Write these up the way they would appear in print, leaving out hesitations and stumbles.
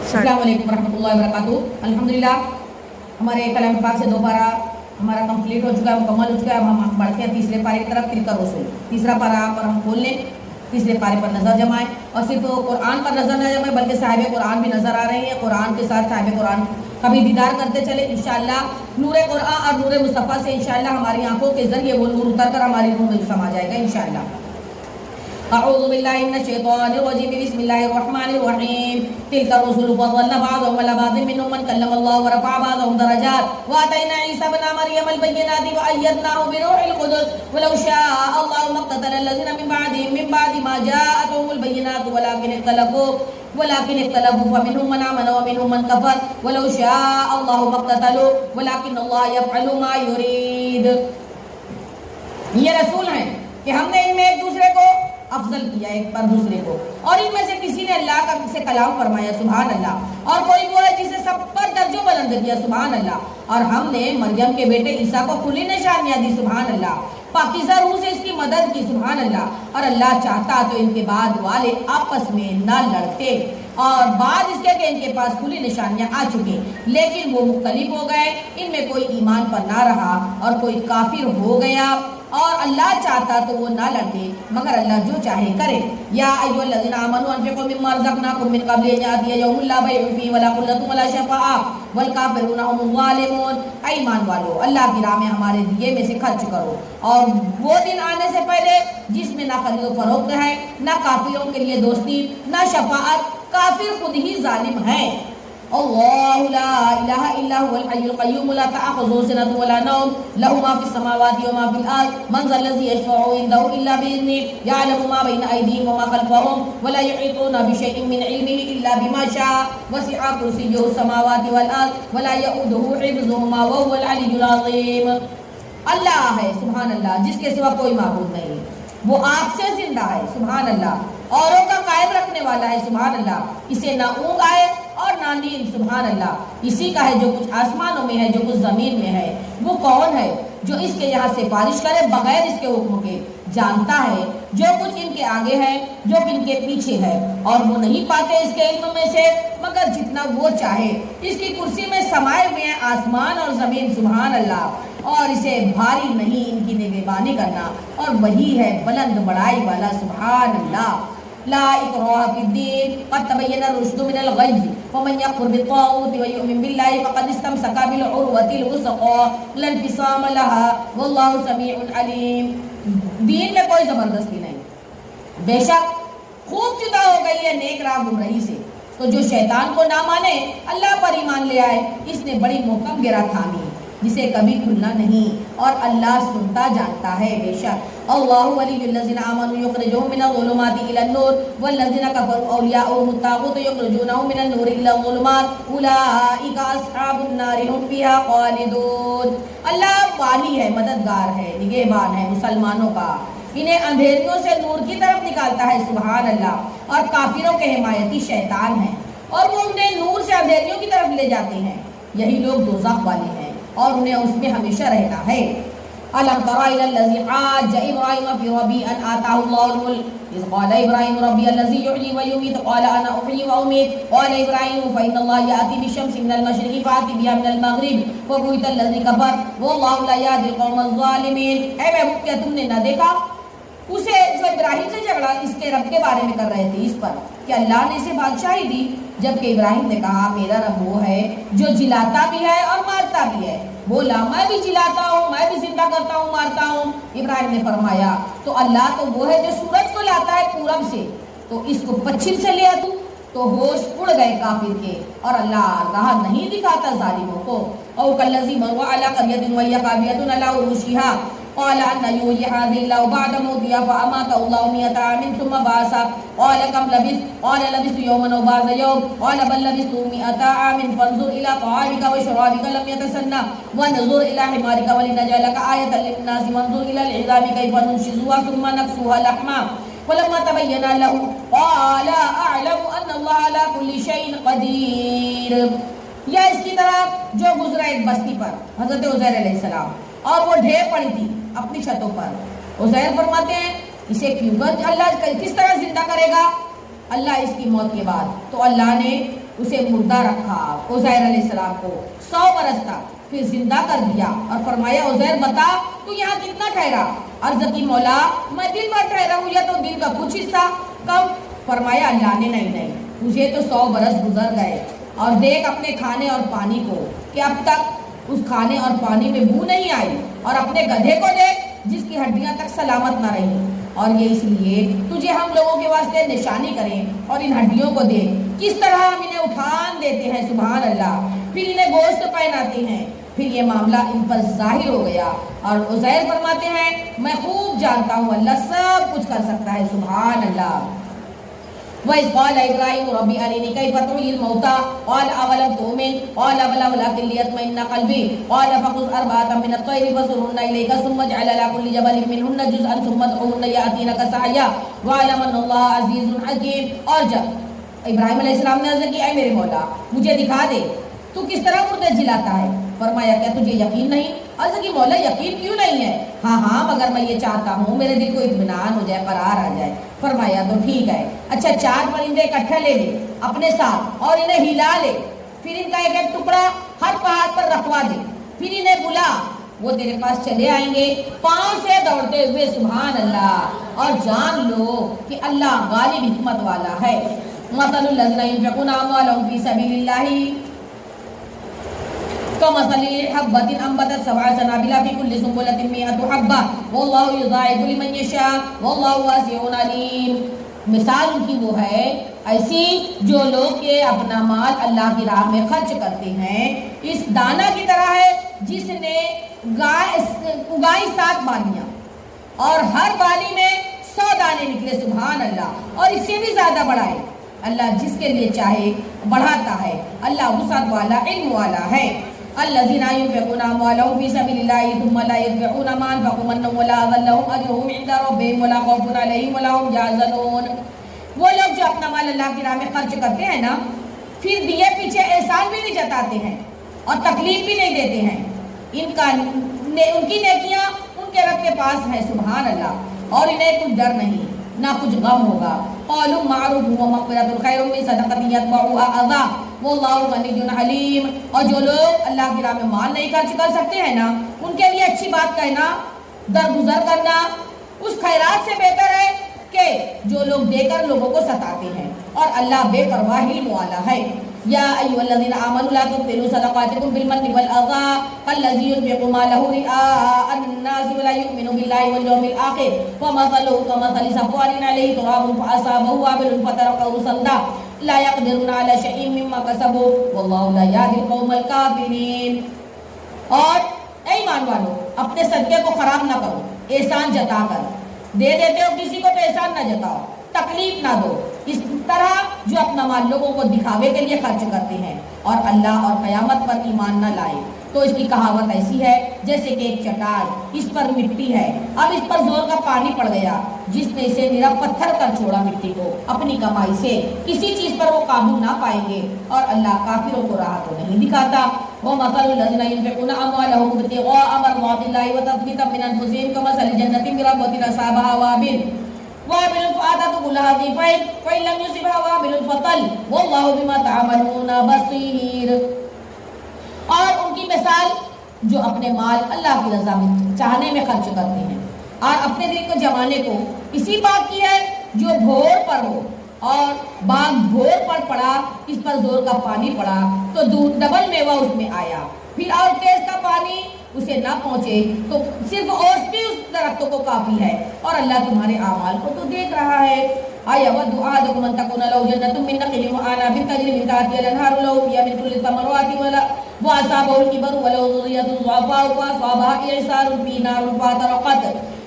السلام علیکم ورحمۃ اللہ وبرکاتہ۔ الحمدللہ ہمارے کلام پاک سے 2 پارہ ہمارا کمپلیٹ ہو چکا ہے، مکمل ہو چکا ہے۔ اب ہم بڑھتے ہیں تیسرے پارے کی طرف، تلک الرسل۔ تیسرا پارہ پر ہم کھول لیں، تیسرے پارے پر نظر جمائیں، اور صرف قرآن پر نظر نہ جمائیں بلکہ صاحب قرآن بھی نظر آ رہے ہیں۔ قرآن کے ساتھ صاحب قرآن کا بھی دیدار کرتے چلے انشاءاللہ۔ نور قرآن اور نور مصطفیٰ سے انشاءاللہ ہماری آنکھوں کے ذریعے وہ نور اتر کر ہماری روح میں سما جائے گا انشاءاللہ۔ اعوذ باللہ من الشیطان الرجیم، بسم اللہ الرحمن الرحیم۔ تلک الرسل فضلنا بعضهم على بعض منهم من کلم اللہ ورفع بعضهم درجات وآتینا عیسی ابن مریم البینات وأیدناه بروح القدس ولو شاء اللہ ما اقتتل الذین من بعد ما جاءتهم البینات ولكن اختلفوا فمنهم من آمن ومنهم من كفر ولو شاء اللہ ما اقتتلوا ولكن اللہ يفعل ما يريد۔ یہ رسول ہیں کہ ہم نے ان میں ایک دوسرے کو افضل کیا ایک پر دوسرے کو، اور ان میں سے کسی نے اللہ کا سے کلام فرمایا سبحان اللہ، اور کوئی وہ ہے جسے سب پر درجوں بلند کیا سبحان اللہ، اور ہم نے مریم کے بیٹے عیسیٰ کو کھلی نشانیاں دی سبحان اللہ، پاکیزہ روح سے اس کی مدد کی سبحان اللہ، اور اللہ چاہتا تو ان کے بعد والے آپس میں نہ لڑتے، اور بعد اس کے کہ ان کے پاس کھلی نشانیاں آ چکی لیکن وہ مختلف ہو گئے، ان میں کوئی ایمان پر نہ رہا اور کوئی کافر ہو گیا، اور اللہ چاہتا تو وہ نہ لڑتے مگر اللہ جو چاہے کرے۔ یا ایھا الذین آمنوا انفقوا مما رزقناکم من قبل ان یأتی یوم لا بیع فیہ ولا خلۃ ولا شفاعۃ والکافرون هم الظالمون۔ اے ایمان والو، اللہ کی راہ میں ہمارے دیے میں سے خرچ کرو، اور وہ دن آنے سے پہلے جس میں نہ خرید و فروخت ہے، نہ کافروں کے لیے دوستی، نہ شفاعت، کافر خود ہی ظالم ہے۔ اللہ لا الہ الا هو الحی القیوم لا تأخذہ سنۃ ولا نوم لہ ما فی السماوات وما فی الارض من ذا الذی یشفع عنده الا بإذنہ یعلم ما بین ایدیہم وما خلفہم ولا یحیطون بشیء من علمہ الا بما شاء وسع کرسیہ السماوات والارض ولا یؤودہ حفظہما وهو العلی العظیم۔ اللہ ہے سبحان اللہ، جس کے سوا کوئی معبود نہیں، وہ آپ سے زندہ ہے سبحان اللہ، اوروں کا قائم رکھنے والا ہے سبحان اللہ، اسے نہ اونگ آئے اور نہ نیند سبحان اللہ، اسی کا ہے جو کچھ آسمانوں میں ہے جو کچھ زمین میں ہے۔ وہ کون ہے جو اس کے یہاں سفارش کرے بغیر اس کے حکم کے؟ جانتا ہے جو کچھ ان کے آگے ہے جو ان کے پیچھے ہے، اور وہ نہیں پاتے اس کے علم میں سے مگر جتنا وہ چاہے۔ اس کی کرسی میں سمائے ہوئے ہیں آسمان اور زمین سبحان اللہ، اور اسے بھاری نہیں ان کی نگہبانی کرنا، اور وہی ہے بلند بڑائی والا سبحان اللہ۔ لا اکراہ فی الدین قد تبین الرشد من الغی فمن یکفر بالطاغوت ویؤمن باللہ فقد استمسک بالعروۃ الوثقی لا انفصام لها واللہ سمیع علیم۔ دین میں کوئی زبردستی نہیں، بے شک خوب جدا ہو گئی ہے نیک راہ گمراہی سے، تو جو شیطان کو نہ مانے اللہ پر ایمان لے آئے، اس نے بڑی محکم گرہ تھامی جسے کبھی کھلنا نہیں، اور اللہ سنتا جانتا ہے بے شک۔ اللہ ولی الذین آمنوا یخرجهم من الظلمات الی النور والذین کفروا اولیاؤهم الطاغوت یخرجونهم من النور الی الظلمات اولئک اصحاب النار هم فیہا خالدون۔ اللہ والی ہے، مددگار ہے، نگہبان ہے مسلمانوں کا، انہیں اندھیریوں سے نور کی طرف نکالتا ہے سبحان اللہ، اور کافروں کے حمایتی شیطان ہیں اور وہ انہیں نور سے اندھیریوں کی طرف لے جاتے ہیں، یہی لوگ دوزخ والے ہیں اور انہیں اس میں ہمیشہ رہنا ہے۔ أَلَمْ تَرَ إِلَى الَّذِي حَاجَّ إِبْرَاهِيمَ فِي رَبِّهِ أَنْ آتَاهُ اللَّهُ الْمُلْكَ إِذْ قَالَ إِبْرَاهِيمُ رَبِّيَ الَّذِي يُحْيِي وَيُمِيتُ قَالَ أَنَا أُحْيِي وَأُمِيتُ قَالَ إِبْرَاهِيمُ فَإِنَّ اللَّهَ يَأْتِي بِالشَّمْسِ مِنَ الْمَشْرِقِ فَأْتِ بِهَا مِنَ الْمَغْرِبِ فَبُهِتَ الَّذِي كَفَرَ وَاللَّهُ لَا يَهْدِي الْقَوْمَ الظَّالِمِينَ۔ اے محبوب، کیا تم نے نہ دیکھا اسے جو ابراہیم سے جھگڑا اس کے رب کے بارے میں کر رہے تھے، اس پر کہ اللہ نے اسے بادشاہی دی، جبکہ ابراہیم نے کہا میرا رب وہ ہے جو جلاتا بھی ہے اور مارتا بھی ہے۔ بولا میں بھی جلاتا ہوں، میں بھی زندہ کرتا ہوں، مارتا ہوں۔ ابراہیم نے فرمایا تو اللہ تو وہ ہے جو سورج کو لاتا ہے پورب سے تو اس کو پچھم سے لے آتوں، تو ہوش اڑ گئے کافر کے، اور اللہ راہ نہیں دکھاتا ظالموں کو۔ او کالذی مر علی قریۃ وہی خاویۃ علی عروشها قال أن يحيي هذه الله بعد موتها فأماته الله 100 عام ثم بعثه قال كم لبثت قال لبثت يوما أو بعض يوم قال بل لبثت 100 عام فانظر إلى طعامك وشرابك لم يتسنى وانظر إلى حمارك ولنجعلك آية للناس وانظر إلى العظام كيف ننشزها ثم نكسوها لحما فلما تبين له قال أعلم أن الله على كل شيء قدير۔ یا اس کی طرح جو گزرا ایک بستی پر حضرت عزیر علیہ السلام، اور وہ ڈھیر پڑی تھی اپنی چھتوں پر۔ عزیر فرماتے ہیں اسے کیوں کر اللہ کس طرح زندہ کرے گا؟ اللہ اس کی موت کے بعد تو اللہ نے اسے مردہ رکھا عزیر علیہ السلام کو 100 برس تک، پھر زندہ کر دیا اور فرمایا عزیر بتا تو یہاں کتنا ٹھہرا؟ عرض کی مولا میں دن بھر ٹھہرا ہوں یا تو دن کا کچھ حصہ کم؟ فرمایا اللہ نے نہیں، تجھے تو 100 برس گزر گئے، اور دیکھ اپنے کھانے اور پانی کو کہ اب تک اس کھانے اور پانی میں بو نہیں آئی، اور اپنے گدھے کو دیکھ جس کی ہڈیاں تک سلامت نہ رہی، اور یہ اس لیے تجھے ہم لوگوں کے واسطے نشانی کریں، اور ان ہڈیوں کو دیکھ کس طرح ہم انہیں اٹھان دیتے ہیں، سبحان اللہ، پھر انہیں گوشت پہناتے ہیں۔ پھر یہ معاملہ ان پر ظاہر ہو گیا، اور عزیر فرماتے ہیں میں خوب جانتا ہوں اللہ سب کچھ کر سکتا ہے، سبحان اللہ۔ وَإِذْ قَالَ إِبْرَاهِيمُ رَبِّ أَرِنِي كَيْفَ تُحْيِي الْمَوْتَىٰ قَالَ أَوَلَمْ تُؤْمِنْ قَالَ بَلَىٰ وَلَٰكِن لِّيَطْمَئِنَّ قَلْبِي قَالَ فَخُذْ أَرْبَعَةً مِّنَ الطَّيْرِ فَصُرْهُنَّ إِلَيْكَ ثُمَّ اجْعَلْ عَلَىٰ كُلِّ جَبَلٍ مِّنْهُنَّ جُزْءًا ثُمَّ ادْعُهُنَّ يَأْتِينَكَ سَعْيًا وَاعْلَمْ أَنَّ اللَّهَ عَزِيزٌ حَكِيمٌ۔ اور جب ابراہیم علیہ السلام نے عرض کی اے میرے مولا مجھے دکھا دے تو کس طرح مردے جلاتا ہے؟ فرمایا کیا تجھے یقین نہیں؟ عرض کی مولا یقین کیوں نہیں ہے؟ ہاں مگر میں یہ چاہتا ہوں میرے دل کو اطمینان ہو جائے، قرار آ جائے۔ فرمایا تو ٹھیک ہے، اچھا 4 پرندے اکٹھے لے لے اپنے ساتھ اور انہیں ہلا لے، پھر ان کا ایک ٹکڑا ہر پہاڑ پر رکھوا دے، پھر انہیں بلا، وہ تیرے پاس چلے آئیں گے پاؤں سے دوڑتے ہوئے، سبحان اللہ، اور جان لو کہ اللہ غالب حکمت والا ہے۔ مثل الذین ينفقون اموالهم فی سبیل اللہ كمثل حبة أنبتت 7 سنابل في كل سنبلة 100 حبة والله يضاعف لمن يشاء والله واسع عليم۔ مثال ان کی وہ ہے ایسی جو لوگ کے اپنا مال اللہ کی راہ میں خرچ کرتے ہیں، اس دانہ کی طرح ہے جس نے اگائی 7 بالیاں اور ہر بالی میں 100 دانے نکلے، سبحان اللہ، اور اس سے بھی زیادہ بڑھائے۔ اللہ جس کے لیے چاہے بڑھاتا ہے، اللہ وسعت والا، علم والا ہے۔ الذين ينفقون اموالهم في سبيل الله ثم لا يتبعون ما انفقوا منا ولا اذى لهم اجرهم عند ربهم ولا خوف عليهم ولا هم يحزنون۔ وہ لوگ جو اپنا مال اللہ کی راہ میں خرچ کرتے ہیں نا، پھر دیے پیچھے احسان بھی نہیں جتاتے ہیں اور تکلیف بھی نہیں دیتے ہیں، ان کی نیکیاں ان کے رب کے پاس ہیں، سبحان اللہ، اور انہیں کچھ ڈر نہیں نہ کچھ غم ہوگا۔ قولوا معروف ومغفرۃ خیر من صدقۃ یتبعها اذى واللہ غنی حلیم۔ اور جو لوگ اللہ کی راہ میں مال نہیں خرچ کر سکتے ہیں نا، ان کے لیے اچھی بات کہنا، درگزر کرنا اس خیرات سے بہتر ہے کہ جو لوگ دے کر لوگوں کو ستاتے ہیں، اور اللہ بے پرواہ علم والا ہے۔ یا ایھا الذین آمنوا لا تبطلوا صدقاتکم بالمن والاذى كالذی ينفق مالہ رئاء الناس ولا یؤمن باللہ والیوم الآخر فمثلہ کمثل صفوان علیہ تراب فاصابہ وابل فترکہ صلدا لا يقدرون على شيء مما كسبوا والله لا يهدي القوم الكافرين۔ اور اے ایمان والو اپنے صدقے کو خراب نہ کرو، احسان جتا کر دے دیتے ہو کسی کو تو احسان نہ جتاؤ، تکلیف نہ دو، اس طرح جو اپنا مال لوگوں کو دکھاوے کے لیے خرچ کرتے ہیں اور اللہ اور قیامت پر ایمان نہ لائے، تو اس کی کہاوت ایسی ہے جیسے کہ ایک چٹان، اس پر مٹی ہے، اب اس پر زور کا پانی پڑ گیا، جس نے اسے میرا پتھر کر چھوڑا مٹی کو اپنی کمائی سے، کسی چیز پر وہ قابو نہ پائیں گے، اور اللہ کافروں کو راہ تو نہیں دکھاتا۔ وَمَثَلُ الَّذِينَ يُنفِقُونَ أَمْوَالَهُمُ ابْتِغَاءَ مَرْضَاتِ اللَّهِ وَتَثْبِيتًا مِنْ أَنفُسِهِمْ كَمَثَلِ جَنَّةٍ بِرَبْوَةٍ أَصَابَهَا وَابِلٌ فَآتَتْهُ كُلَّ ضِعْفَيْنِ فَإِن لَّمْ يُصِبْهَا وَابِلٌ فَطَلٌّ وَاللَّهُ بِمَا تَعْمَلُونَ بَصِيرٌ۔ اور ان کی مثال جو اپنے مال اللہ کی رضا میں چاہنے میں خرچ کرتے ہیں اور اپنے دل کو جمانے کو اسی بات کی ہے جو بھور پر ہو، اور باغ بھور پر پڑا، اس پر زور کا پانی پڑا تو ڈبل میوہ اس میں آیا، پھر اور تیز کا پانی اسے نہ پہنچے تو صرف اوس بھی اس درختوں کو کافی ہے، اور اللہ تمہارے اعمال کو تو دیکھ رہا ہے۔ أَيَوَدُّ أَحَدُكُمْ أَن تَكُونَ لَهُ جَنَّةٌ مِّن نَخِيلٍ وَأَعْنَابٍ تَجْرِي مِن تَحْتِهَا الْأَنْهَارُ لَهُ فِيهَا مِن كُلِّ الثَّمَرَاتِ وَأَصَابَهُ الْكِبَرُ وَلَهُ ذُرِّيَّةٌ ضُعَفَاءُ فَأَصَابَهَا إِعْصَارٌ فِيهِ نَارٌ فَاحْتَرَقَتْ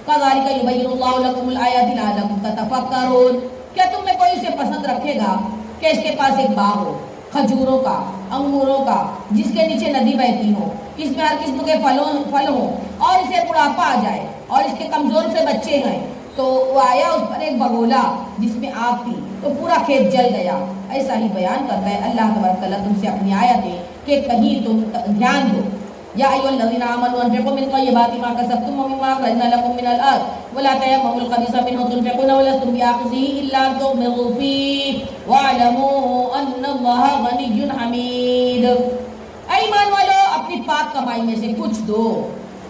كَذَلِكَ يُبَيِّنُ اللَّهُ لَكُمُ الْآيَاتِ لَعَلَّكُمْ تَتَفَكَّرُونَ۔ کیا تم میں کوئی اسے پسند رکھے گا کہ اس کے پاس ایک باغ ہو کھجوروں کا، انگوروں کا، جس کے نیچے ندی بہتی ہو، اس میں ہر قسم کے پھل ہوں، اور اسے بڑھاپا آ جائے اور اس کے کمزور سے بچے ہیں، تو وہ آیا اس پر ایک بگولا جس میں آگ تھی تو پورا کھیت جل گیا۔ ایسا ہی بیان کرتا ہے اللہ تبارک تعالیٰ تم سے اپنی آیتیں کہ کہیں تم دھیان دو۔ یا ایھا الذین آمنوا انفقوا من طیبات ما کسبتم ومما اخرجنا لكم من الارض ولا تیمموا الخبیث منه تنفقون ولستم بآخذه الا ان تغمضوا فیہ واعلموا ان اللہ غنی حمید۔ اے ایمان والو، اپنی پاک کمائی میں سے کچھ دو،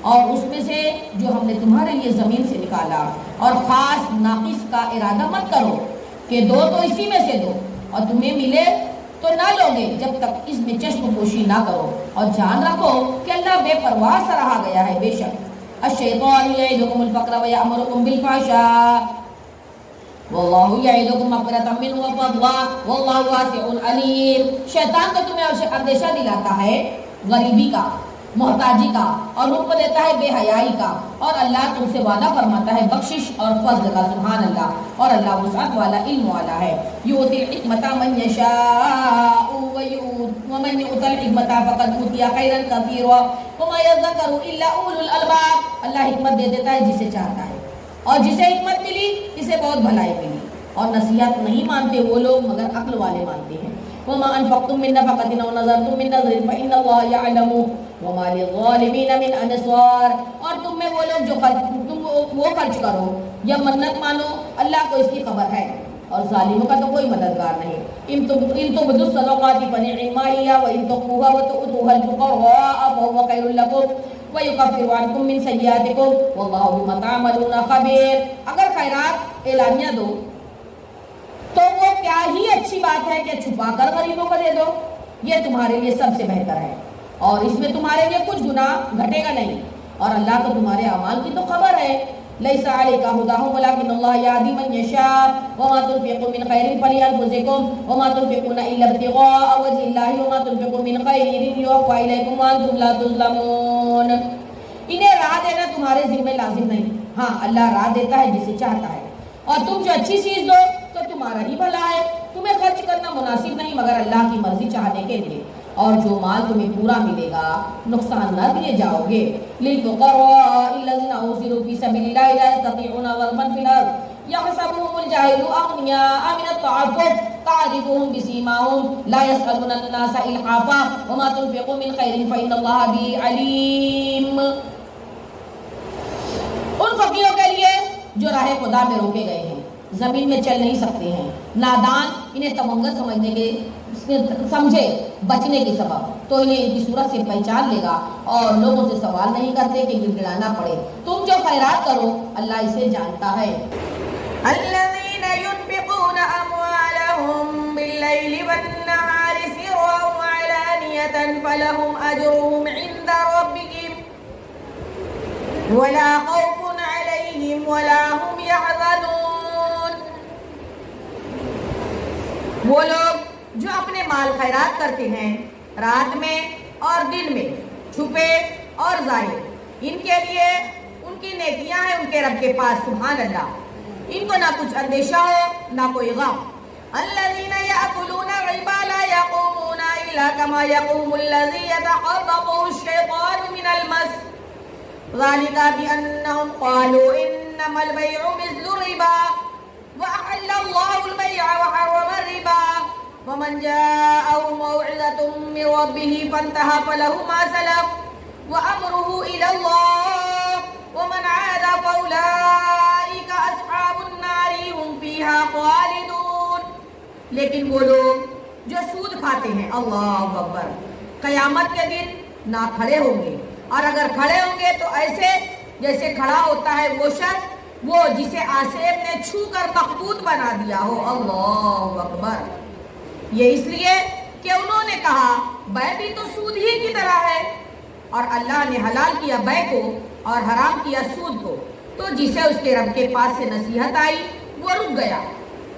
اور اس میں سے جو ہم نے تمہارے لیے زمین سے نکالا، اور خاص ناقص کا ارادہ مت کرو کہ دو تو اسی میں سے دو، اور تمہیں ملے تو نہ لوگے جب تک اس میں چشم پوشی نہ کرو، اور جان رکھو کہ اللہ بے پرواہ سا رہا گیا ہے۔ بے شک الشیطان یعدکم الفقر ویأمرکم بالفحشاء واللہ یعدکم مغفرۃ منہ وفضلا واللہ واسع علیم۔ شیطان تو تمہیں اندیشہ دلاتا ہے غریبی کا، محتاجی کا، اور حکم دیتا ہے بے حیائی کا، اور اللہ تم سے وعدہ فرماتا ہے بخشش اور فضل کا۔ سبحان اللہ، اور اللہ وسعت والا، علم والا ہے۔ یؤتی الحکمۃ من یشاء ومن یؤت الحکمۃ فقد اوتی خیرا کثیرا وما یذکر الا اولو الالباب۔ اللہ حکمت دے دیتا ہے جسے چاہتا ہے، اور جسے حکمت ملی اسے بہت بھلائی ملی، اور نصیحت نہیں مانتے وہ لوگ مگر عقل والے مانتے ہیں۔ وما انفقتم من نفقۃ او نذرتم من نذر فإن اللہ یعلم وما للظالمین من انصار۔ اور تم میں وہ لوگ جو تم وہ خرچ کرو یا منت مانو، اللہ کو اس کی خبر ہے، اور ظالموں کا تو کوئی مددگار نہیں۔ ان تبدوا الصدقات فنعما ہی وان تخفوها وتؤتوها الفقراء فهو خير لكم ويكفر عنكم من سيئاتكم والله بما تعملون خبير۔ اگر خیرات اعلانیہ دو تو وہ کیا ہی اچھی بات ہے کہ چھپا کر غریبوں کو دے دو، یہ تمہارے لیے سب سے بہتر ہے، اور اس میں تمہارے لیے کچھ گناہ گھٹے گا نہیں، اور اللہ کو تمہارے اعمال کی تو خبر ہے۔ لیس علیک ھداھم ولکن اللہ یہدی من یشاء وما تنفقوا من خیر فلانفسکم وما تنفقون الا ابتغاء وجہ اللہ وما تنفقوا من خیر یوفی الیکم وانتم لا تظلمون۔ انہیں راہ دینا تمہارے ذمہ لازم نہیں، ہاں اللہ راہ دیتا ہے جسے چاہتا ہے، اور تم جو اچھی چیز دو تو تمہارا ہی بھلا ہے، تمہیں خرچ کرنا مناسب نہیں مگر اللہ کی مرضی چاہنے کے لیے، اور جو مال تمہیں پورا ملے گا نقصان نہ دیے جاؤ گے۔ للفقراء الذین احصروا فی سبیل اللہ لا یستطیعون ضربا فی الارض یحسبهم الجاہل اغنیاء من التعفف تعرفهم بسیماہم لا یسألون الناس الحافا وما تنفقوا من خیر فإن اللہ به علیم۔ ان فقیروں کے لیے جو راہ خدا میں روکے گئے ہیں، زمین میں چل نہیں سکتے ہیں، نادان انہیں تمنگل سمجھے بچنے کے سبب، تو انہیں ان کی صورت سے پہچان لے گا، اور لوگوں سے سوال نہیں کرتے کہ گڑ گڑانا پڑے۔ تم جو خیرات کرو اللہ اسے جانتا ہے۔ الذین ينفقون اموالهم باللیل والنہار سرا وعلانیۃ فلهم اجرهم عند ربهم ولا خوف علیہم ولا هم يحزنون۔ وہ لوگ جو اپنے مال خیرات کرتے ہیں رات میں اور دن میں، چھپے اور ظاہر، ان کے لیے ان کی نیکیاں ہیں ان کے رب کے پاس۔ سبحان اللہ، ان کو نہ کچھ اندیشہ ہو نہ کوئی غم۔ الذین یأکلون الربا لا یقومون الا کما یقوم الذی یتخبطہ الشیطان من المس ذلک بأنہم قالوا انما البیع مثل الربا وأحل اللہ البیع وحرم الربا ومن جاءه موعظة من ربه فانتهى فله ما سلف وأمره إلى الله ومن عاد فأولئك أصحاب النار هم فيها خالدون۔ لیکن وہ لوگ جو سود کھاتے ہیں، اللہ اکبر، قیامت کے دن نہ کھڑے ہوں گے، اور اگر کھڑے ہوں گے تو ایسے جیسے کھڑا ہوتا ہے وہ شخص وہ جسے آسیب نے چھو کر مخبوط بنا دیا ہو۔ اللہ اکبر۔ یہ اس لیے کہ انہوں نے کہا بیع بھی تو سود ہی کی طرح ہے، اور اللہ نے حلال کیا بیع کو اور حرام کیا سود کو، تو جسے اس کے رب کے پاس سے نصیحت آئی وہ رک گیا،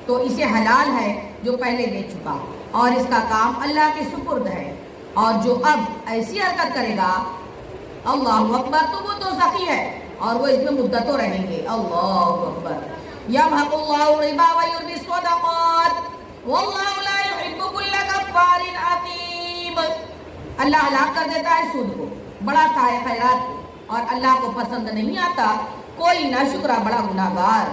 تو اسے حلال ہے جو پہلے دے چکا، اور اس کا کام اللہ کے سپرد ہے، اور جو اب ایسی حرکت کرے گا اللہ اکبر تو وہ دوزخی ہے، اور وہ اس میں مدتوں رہیں گے۔ اللہ اکبر۔ یمحق اللہ الربا ویربی الصدقات واللہ لا یحب کل کفار اثیم۔ اللہ ہلاک کر دیتا ہے سود کو، بڑھاتا ہے خیرات کو، اور اللہ کو پسند نہیں آتا کوئی ناشکرا بڑا گناہگار۔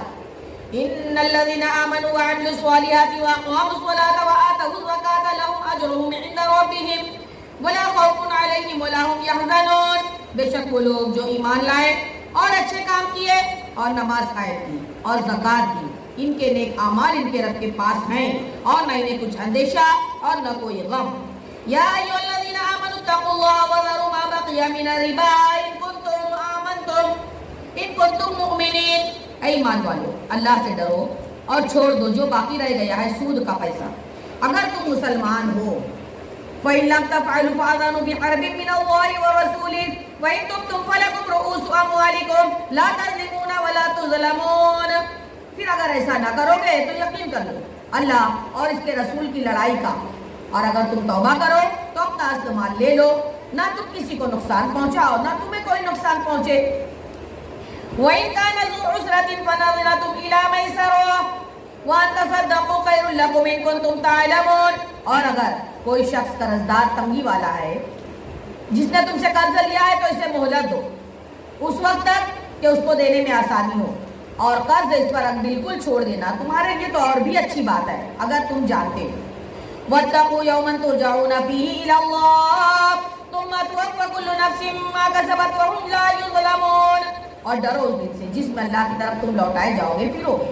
ان الذین آمنوا وعملوا الصالحات واقاموا الصلاة وآتوا الزکاة لهم اجرهم عند ربهم ولا خوف علیہم ولا هم يحزنون، بے شک وہ لوگ جو ایمان لائے اور اچھے کام کیے اور نماز قائم کی اور زکات دی، ان کے نیک اعمال ان کے رب کے پاس ہیں اور نہ انہیں کچھ اندیشہ اور نہ کوئی غم۔ یا ایھا الذین آمنوا اتقوا اللہ وذروا ما بقی من الربا ان کنتم مؤمنین، اے ایمان والو اللہ سے ڈرو اور چھوڑ دو جو باقی رہ گیا ہے سود کا پیسہ اگر تم مسلمان ہو۔ فَإِن لَمْ تَفْعَلُوا فَأَذَنُوا بِحَرْبٍ مِّنَ اللَّهِ وَرَسُولِهِ وَإِن تُبْتُمْ فَلَكُمْ رُءُوسُ أَمْوَالِكُمْ لَا تَظْلِمُونَ وَلَا تُظْلَمُونَ۔ پھر اگر ایسا نہ کرو گے تو یقین کر لو اللہ اور اس کے رسول کی لڑائی کا، اور اگر تم توبہ کرو تو اپنا اصل مال لے لو، نہ تم کسی کو نقصان پہنچاؤ نہ تمہیں کوئی نقصان پہنچے۔ وَإِن كَانَ ذُو عُسْرَةٍ فَنَظِرَةٌ إِلَىٰ مَيْسَرَةٍ وَأَن تَصَدَّقُوا خَيْرٌ لَكُمْ إِن كُنتُمْ تَعْلَمُونَ۔ اور اگر کوئی شخص قرضدار تنگی والا ہے، جس نے تم سے قرض لیا ہے تو اسے مہلت دو اس وقت تک کہ اس کو دینے میں آسانی ہو، اور قرض اس پر بالکل چھوڑ دینا تمہارے لیے تو اور بھی اچھی بات ہے اگر تم جانتے ہو۔ وَاتَّقُوا يَوْمًا تُرْجَعُونَ فِيهِ إِلَى اللَّهِ ثُمَّ تُوَفَّىٰ كُلُّ نَفْسٍ مَّا كَسَبَتْ وَهُمْ لَا يُظْلَمُونَ۔ اور ڈرو اس دن سے جس میں اللہ کی طرف تم لوٹائے جاؤ گے پھرو گے،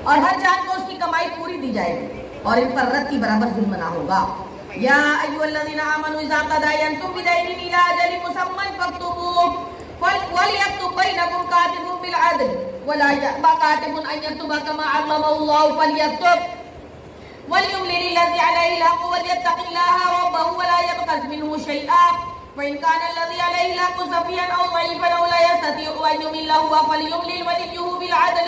اور ہر جان کو اس کی کمائی پوری دی جائے گی اور ان پر رد کی برابر ظلم نہ ہوگا۔ یا ایھا الذین آمنوا اذا تداینتم بدین الی اجل مسمى فاکتبوه ولیکتب بینکم کاتب بالعدل ولا یأبى کاتب ان یکتب کما علمه اللہ فلیکتب وليملل الذي عليه الحق وليتق الله ربه ولا يبخس منه شيئا فإن كان الذي عليه الحق سفيها أو ضعيفا أو لا يستطيع أن يمل هو فليملل وليه بالعدل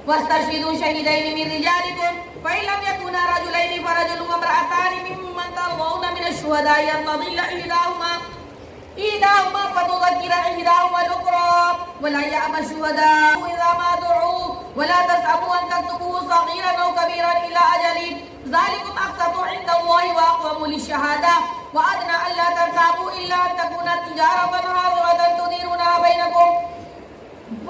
واستشهدوا شهيدين من رجالكم فإن لم يكونا رجلين فرجل وامرأتان ممن ترضون من الشهداء أن تضل إحداهما فتذكر إحداهما الأخرى ولا يأبى الشهداء إذا ما دعوا ولا تسأموا أن تكتبوه صغيرا أو كبيرا إلى أجله ذلكم أقسط عند الله وأقوم للشهادة وأدنى ألا ترتابوا إلا أن تكون تجارة حاضرة تديرونها بينكم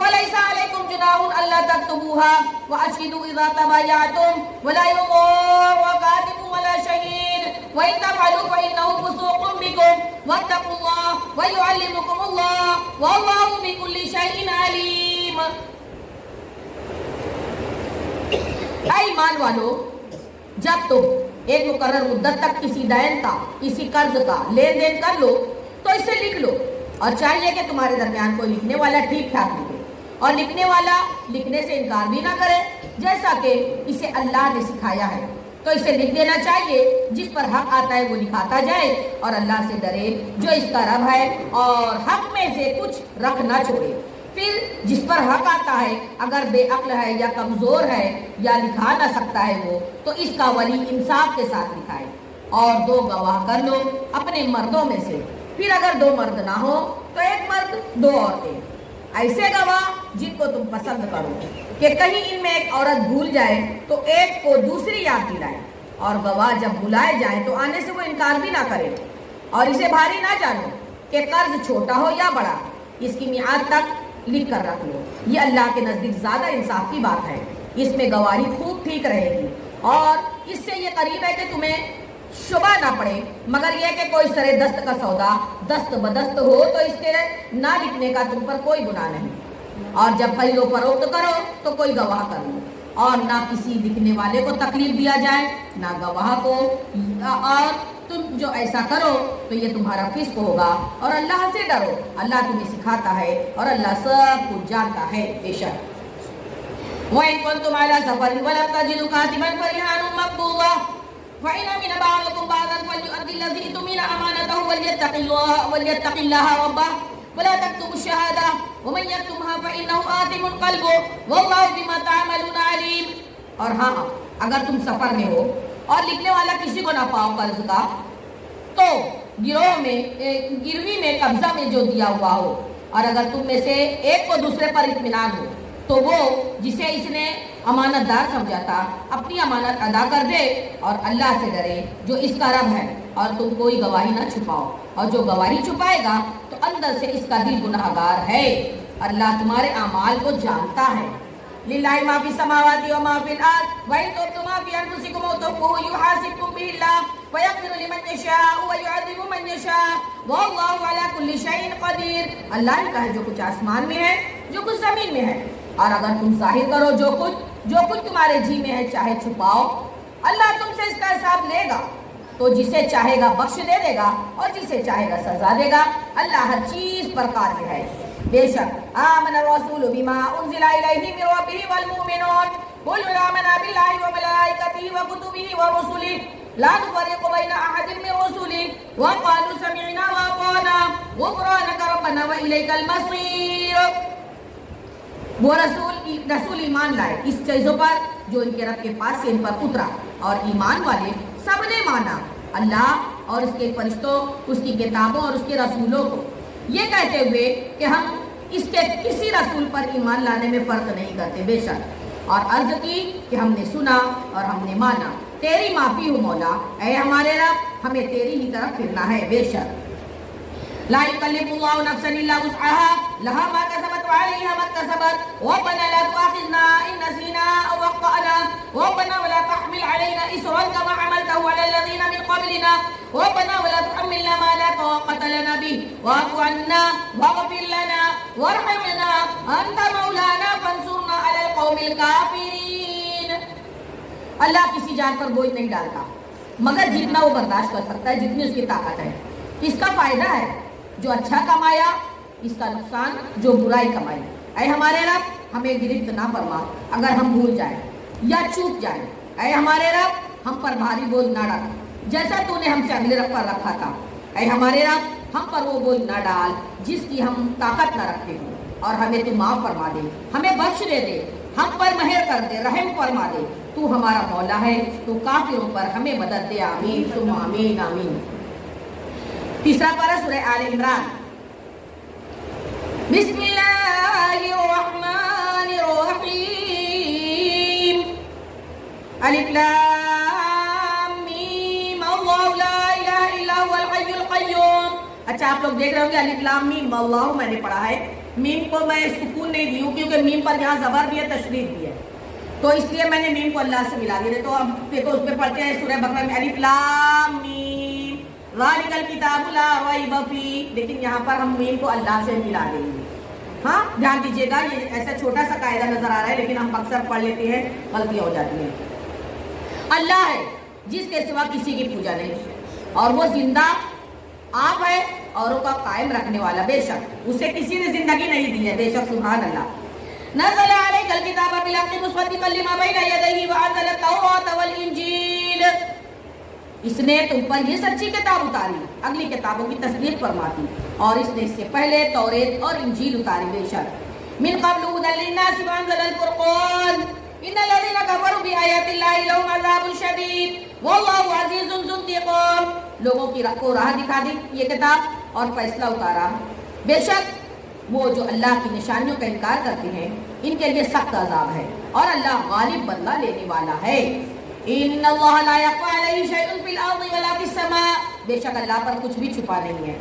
وليس عليكم جناح ألا تكتبوها وأشهدوا إذا تبايعتم ولا يضار كاتب ولا شهيد وإن تفعلوا فإنه فسوق بكم واتقوا الله ويعلمكم الله والله بكل شيء عليم۔ اے ایمان والو، جب تم ایک مقرر مدت تک کسی دین کا کسی قرض کا لین دین کر لو تو اسے لکھ لو، اور چاہیے کہ تمہارے درمیان کوئی لکھنے والا ٹھیک ٹھاک لکھے اور لکھنے والا لکھنے سے انکار بھی نہ کرے جیسا کہ اسے اللہ نے سکھایا ہے، تو اسے لکھ دینا چاہیے۔ جس پر حق آتا ہے وہ لکھاتا جائے اور اللہ سے ڈرے جو اس کا رب ہے اور حق میں سے کچھ رکھ نہ چھوڑے۔ پھر جس پر حق آتا ہے اگر بے عقل ہے یا کمزور ہے یا لکھا نہ سکتا ہے وہ، تو اس کا ولی انصاف کے ساتھ لکھائے اور 2 گواہ کر لو اپنے مردوں میں سے، پھر اگر 2 مرد نہ ہو تو 1 مرد 2 عورتیں، ایسے گواہ جن کو تم پسند کرو کہ کہیں ان میں ایک عورت بھول جائے تو ایک کو دوسری یاد دلائے، اور گواہ جب بلائے جائیں تو آنے سے وہ انکار بھی نہ کرے، اور اسے بھاری نہ جانو کہ قرض چھوٹا ہو یا بڑا، اس کی میعاد تک لکھ کر رکھ لو، یہ اللہ کے نزدیک زیادہ انصاف کی بات ہے۔ اس میں گواہی خوب ٹھیک رہے گی اور اس سے یہ قریب ہے کہ تمہیں شبہ نہ پڑے، مگر یہ کہ کوئی سرے دست کا سودا دست بدست ہو تو اس کے نہ لکھنے کا تم پر کوئی گناہ نہیں، اور جب خرید و فروخت کرو تو کوئی گواہ کر لو، اور نہ کسی لکھنے والے کو تکلیف دیا جائے نہ گواہ کو، اور تم جو ایسا کرو تو یہ تمہارا فسق ہوگا، اور اللہ سے ڈرو، اللہ تمہیں سکھاتا ہے اور اللہ سب کچھ جانتا ہے بے شک۔ وَإِن كُنتُمْ عَلَىٰ سَفَرٍ وَلَمْ تَجِدُوا كَاتِبًا فَرِهَانٌ مَّقْبُوضَةٌ فَإِنْ أَمِنَ بَعْضُكُم بَعْضًا فَلْيُؤَدِّ الَّذِي اؤْتُمِنَ أَمَانَتَهُ وَلْيَتَّقِ اللَّهَ رَبَّهُ وَلَا تَكْتُمُوا الشَّهَادَةَ وَمَن يَكْتُمْهَا فَإِنَّهُ آثِمٌ قَلْبُهُ وَاللَّهُ بِمَا تَعْمَلُونَ عَلِيمٌ۔ اور ہاں، اگر تم سفر میں ہو اور لکھنے والا کسی کو نہ پاؤ قرض کا، تو گروی میں قبضہ میں جو دیا ہوا ہو، اور اگر تم میں سے ایک کو دوسرے پر اطمینان ہو تو وہ جسے اس نے امانت دار سمجھا تھا اپنی امانت ادا کر دے، اور اللہ سے ڈرے جو اس کا رب ہے، اور تم کوئی گواہی نہ چھپاؤ، اور جو گواہی چھپائے گا تو اندر سے اس کا دل گناہگار ہے۔ اللہ تمہارے اعمال کو جانتا ہے۔ للہ ما فی السماوات وما فی الارض وان تبدوا ما فی انفسکم او تخفوہ یحاسبکم بہ اللہ ویغفر لمن یشاء ویعذب من یشاء واللہ علی کل شیء قدیر. اللہ ہی کا ہے جو کچھ آسمان میں ہے جو کچھ زمین میں ہے. اور اگر تم ظاہر کرو جو کچھ تمہارے جی میں ہے چاہے چھپاؤ اللہ تم سے اس کا حساب لے گا. تو جسے چاہے گا بخش دے دے گا اور جسے چاہے گا سزا دے گا. اللہ ہر چیز پر قادر ہے. بے شک آمن الرسول بما انزل الیہ من ربہ والمؤمنون كل آمن بالله وملائكته وكتبه ورسله لا نفرق بين احد من رسله وقالوا سمعنا واطعنا غفرانك ربنا واليك المصير. وہ رسول ایمان لائے اس چیزوں پر جو ان کے رب کے پاس سے ان پر اترا اور ایمان والے سب نے مانا اللہ اور اس کے فرشتوں اس کی کتابوں اور اس کے رسولوں کو یہ کہتے ہوئے کہ ہم اس کے کسی رسول پر ایمان لانے میں فرق نہیں کرتے. بے شک اور عرض کی کہ ہم نے سنا اور ہم نے مانا. تیری معافی ہو مولا اے ہمارے رب ہمیں تیری ہی طرف پھرنا ہے. بے شک لا يكلف الله نفسا الا وسعها لها ما كسبت وعليها ما اكتسبت ربنا لا تؤاخذنا ان نسينا او اخطانا ربنا ولا تحمل علينا اصرا كما حملته على الذين من قبلنا ربنا ولا تحملنا ما لا طاقة لنا به واعف عنا واغفر لنا وارحمنا انت مولانا فانصرنا على القوم الكافرين. اللہ کسی جان پر بوجھ نہیں ڈالتا مگر جتنا وہ برداشت کر سکتا ہے جتنی اس کی طاقت ہے. اس کا فائدہ ہے جو اچھا کمایا اس کا نقصان جو برائی کمائی. اے ہمارے رب ہمیں گرفت نہ فرما اگر ہم بھول جائیں یا چوک جائیں. اے ہمارے رب ہم پر بھاری بوجھ نہ ڈال جیسا تو نے ہم سے اگلے رب پر رکھا تھا. اے ہمارے رب ہم پر وہ بوجھ نہ ڈال جس کی ہم طاقت نہ رکھتے ہوں اور ہمیں تو معاف فرما دے ہمیں بخش دے دے ہم پر مہر کر دے رحم فرما دے. تو ہمارا مولا ہے تو کافروں پر ہمیں مدد دے. آمین ثم آمین آمین. تیسرا پارہ سورہ آل عمران. بسم اللہ الرحمن الرحیم. الف لام میم اللہ لا الہ الا هو الحی القیوم. اچھا آپ لوگ دیکھ رہے ہوں گے الف لام میم اللہ میں نے پڑھا ہے. میم کو میں سکون نہیں دی ہوں کیونکہ میم پر یہاں زبر بھی ہے تشدید بھی ہے تو اس لیے میں نے میم کو اللہ سے ملا دیا. تو اب دیکھو اس پہ پڑھتے ہیں سورہ بقرہ میں الف لام میم ذالک الکتاب لا ریب فیہ. لیکن یہاں پر ہم میم کو اللہ سے ملا دیں گے. ہاں دھیان دیجیے گا یہ ایسا چھوٹا سا قاعدہ نظر آ رہا ہے لیکن ہم اکثر پڑھ لیتے ہیں غلطیاں ہو جاتی ہیں. اللہ ہے جس کے سوا کسی کی پوجا نہیں اور وہ زندہ آپ ہے اوروں کا قائم رکھنے والا. بے شک اسے کسی نے زندگی نہیں دی ہے. بے شک سبحان اللہ. نزل علیک الکتاب بالحق مصدقا لما بین یدیہ وانزل التوراۃ والانجیل. اس نے تم پر یہ سچی کتاب اتاری اگلی کتابوں کی تصدیق فرماتی اور اس نے اس سے پہلے توریت اور انجیل اتاری. بے شک من قبل هدى للناس وانزل الفرقان ان الذين كفروا بآيات الله لهم عذاب شديد والله عزيز ذو انتقام. لوگوں کی کو راہ دکھا دی یہ کتاب اور فیصلہ اتارا. بے شک وہ جو اللہ کی نشانیوں کا انکار کرتے ہیں ان کے لیے سخت عذاب ہے اور اللہ غالب بدلہ لینے والا ہے. ان اللہ لا یخفی علیہ شیء فی الارض ولا فی السماء. بے شک اللہ پر کچھ بھی چھپا نہیں ہے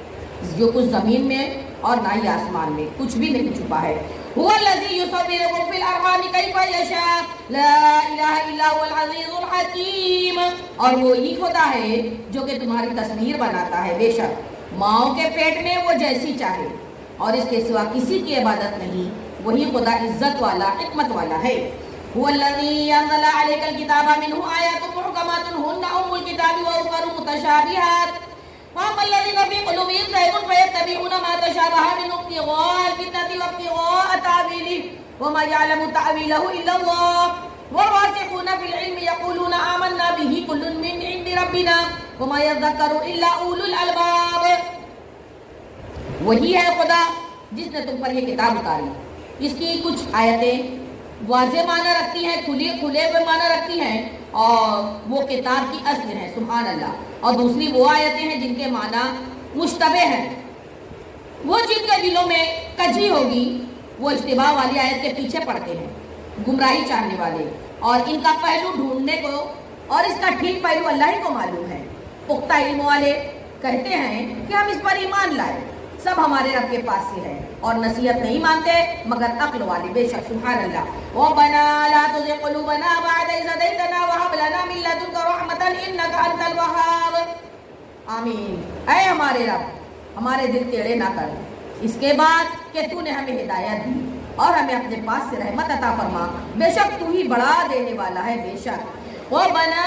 جو کچھ زمین میں اور نہ ہی آسمان میں کچھ بھی نہیں چھپا ہے. هو الذی یصورکم فی الارحام کیف یشاء لا الہ الا هو العزیز الحکیم. اور وہی خدا ہے جو کہ تمہاری تصویر بناتا ہے. بے شک ماؤں کے پیٹ میں وہ جیسی چاہے اور اس کے سوا کسی کی عبادت نہیں. وہی خدا عزت والا حکمت والا ہے. هو الذي أنزل عليك الكتاب منه آيات محكمات هن أم الكتاب وأخر متشابهات فأما الذين في قلوبهم زيغ فيتبعون ما تشابه منه ابتغاء الفتنة وابتغاء تأويله وما يعلم تأويله إلا الله والراسخون في العلم يقولون آمنا به كل من عند ربنا وما يذكر إلا أولو الألباب. وہی ہے خدا جس نے تم پر یہ کتاب اتاری. اس کی کچھ آیتیں واضح معنی رکھتی ہیں کھلے ہوئے معنی رکھتی ہیں اور وہ کتاب کی اصل ہے. سبحان اللہ. اور دوسری وہ آیتیں ہیں جن کے معنی مشتبہ ہیں. وہ جن کے دلوں میں کجی ہوگی وہ اشتباہ والی آیت کے پیچھے پڑتے ہیں گمراہی چاہنے والے اور ان کا پہلو ڈھونڈنے کو اور اس کا ٹھیک پہلو اللہ ہی کو معلوم ہے. پختہ علم والے کہتے ہیں کہ ہم اس پر ایمان لائے سب ہمارے رب کے پاس سے ہے اور نصیحت نہیں مانتے مگر عقل والے. بے شک سبحان اللہ. ربنا لا تزغ قلوبنا بعد إذ هديتنا وهب لنا من لدنك رحمة إنك أنت الوهاب. آمین۔ اے ہمارے رب ہمارے دل ٹیڑھے نہ کر، اس کے بعد کہ تو نے ہمیں ہدایت دی اور ہمیں اپنے پاس سے رحمت عطا فرما، بے شک تو ہی بڑا دینے والا ہے، بے شک۔ ربنا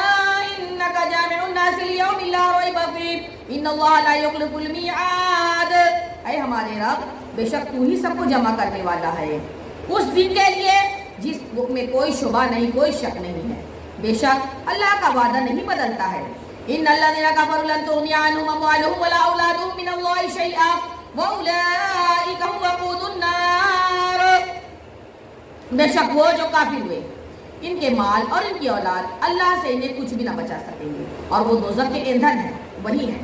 انك جامع الناس ليوم لا ريب فيه ان الله لا يخلف الميعاد، اے ہمارے رب بے شک تو ہی سب کو جمع کرنے والا ہے اس دن کے لیے جس میں کوئی شبہ نہیں، کوئی شک نہیں ہے، بے شک اللہ کا وعدہ نہیں بدلتا ہے۔ ان الذين كفروا لن تغني عنهم اموالهم ولا اولادهم من الله شيئا واولئك هم وقود النار، بے شک وہ جو کافر ہوئے ان کے مال اور ان کی اولاد اللہ سے انہیں کچھ بھی نہ بچا سکیں گے اور وہ دوزخ کے ایندھن ہیں، وہی ہیں۔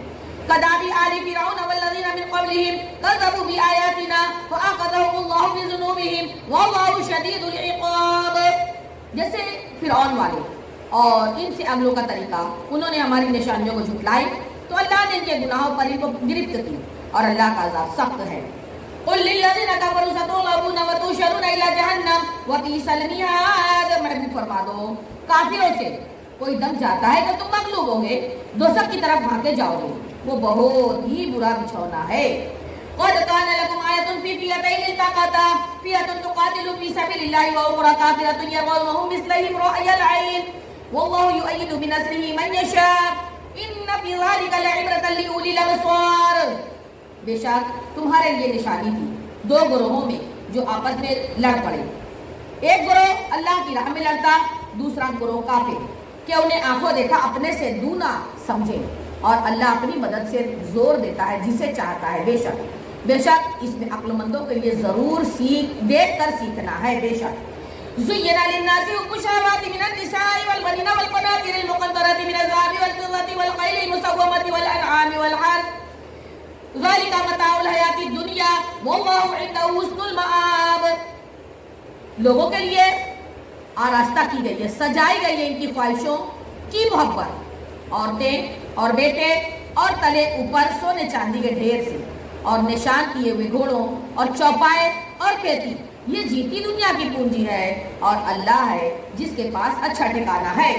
كداب آل فرعون والذين من قبلهم كذبوا بآياتنا فأخذهم الله بذنوبهم والله شديد العقاب، جیسے فرعون والے اور ان سے اگلوں کا طریقہ، انہوں نے ہماری نشانیوں کو جھٹلائی تو اللہ نے ان کے گناہوں پر ان کو گرفت کی اور اللہ کا عذاب سخت ہے۔ قل للذین کفروا ستغلبون وتحشرون الی جہنم وبئس المہاد، محبوب فرما دو کافروں سے کوئی دم جاتا ہے تو تم مغلوب ہوں گے، دوزخ کی طرف بھاگے جاؤ گے، وہ بہت ہی برا بچھونا ہے۔ قد كان لكم آية في فئتين التقتا فئة تقاتل في سبيل الله وأخرى كافرة يرونهم مثلهم رأي العين والله يؤيد بنصره من يشاء إن في ذلك لعبرة لأولي الأبصار، بے شک تمہارے لیے نشانی تھی دو گروہوں میں جو آپس میں لڑ پڑے، ایک گروہ اللہ کی راہ میں لڑتا، دوسرا گروہ کافر، کہ انہیں آنکھوں دیکھا اپنے سے دونا سمجھے، اور اللہ اپنی مدد سے زور دیتا ہے جسے چاہتا ہے، بے شک اس میں عقل مندوں کے لیے ضرور دیکھ کر سیکھنا ہے، بے شک۔ زُيِّنَ لِلنَّاسِ حُبُّ الشَّهَوَاتِ مِنَ النِّسَاءِ وَالْبَنِينَ وَالْقَنَاطِيرِ الْمُقَنطَرَةِ مِنَ الذَّهَبِ وَالْفِضَّةِ وَالْخَيْلِ الْمُسَوَّمَةِ وَالْأَنْعَامِ وَالْحَرْثِ ذَلِكَ مَتَاعُ الْحَيَاةِ الدُّنْيَا وَاللَّهُ عِندَهُ حُسْنُ الْمَآبِ، لوگوں کے لیے آراستہ کی گئی ہے، سجائی گئی ہے ان کی خواہشوں کی محبت، عورتیں اور بیٹے اور تلے اوپر سونے چاندی کے ڈھیر سے اور نشان کیے ہوئے گھوڑوں اور چوپائے اور کھیتی، یہ جیتی دنیا کی پونجی ہے اور اللہ ہے جس کے پاس اچھا ٹھکانہ ہے۔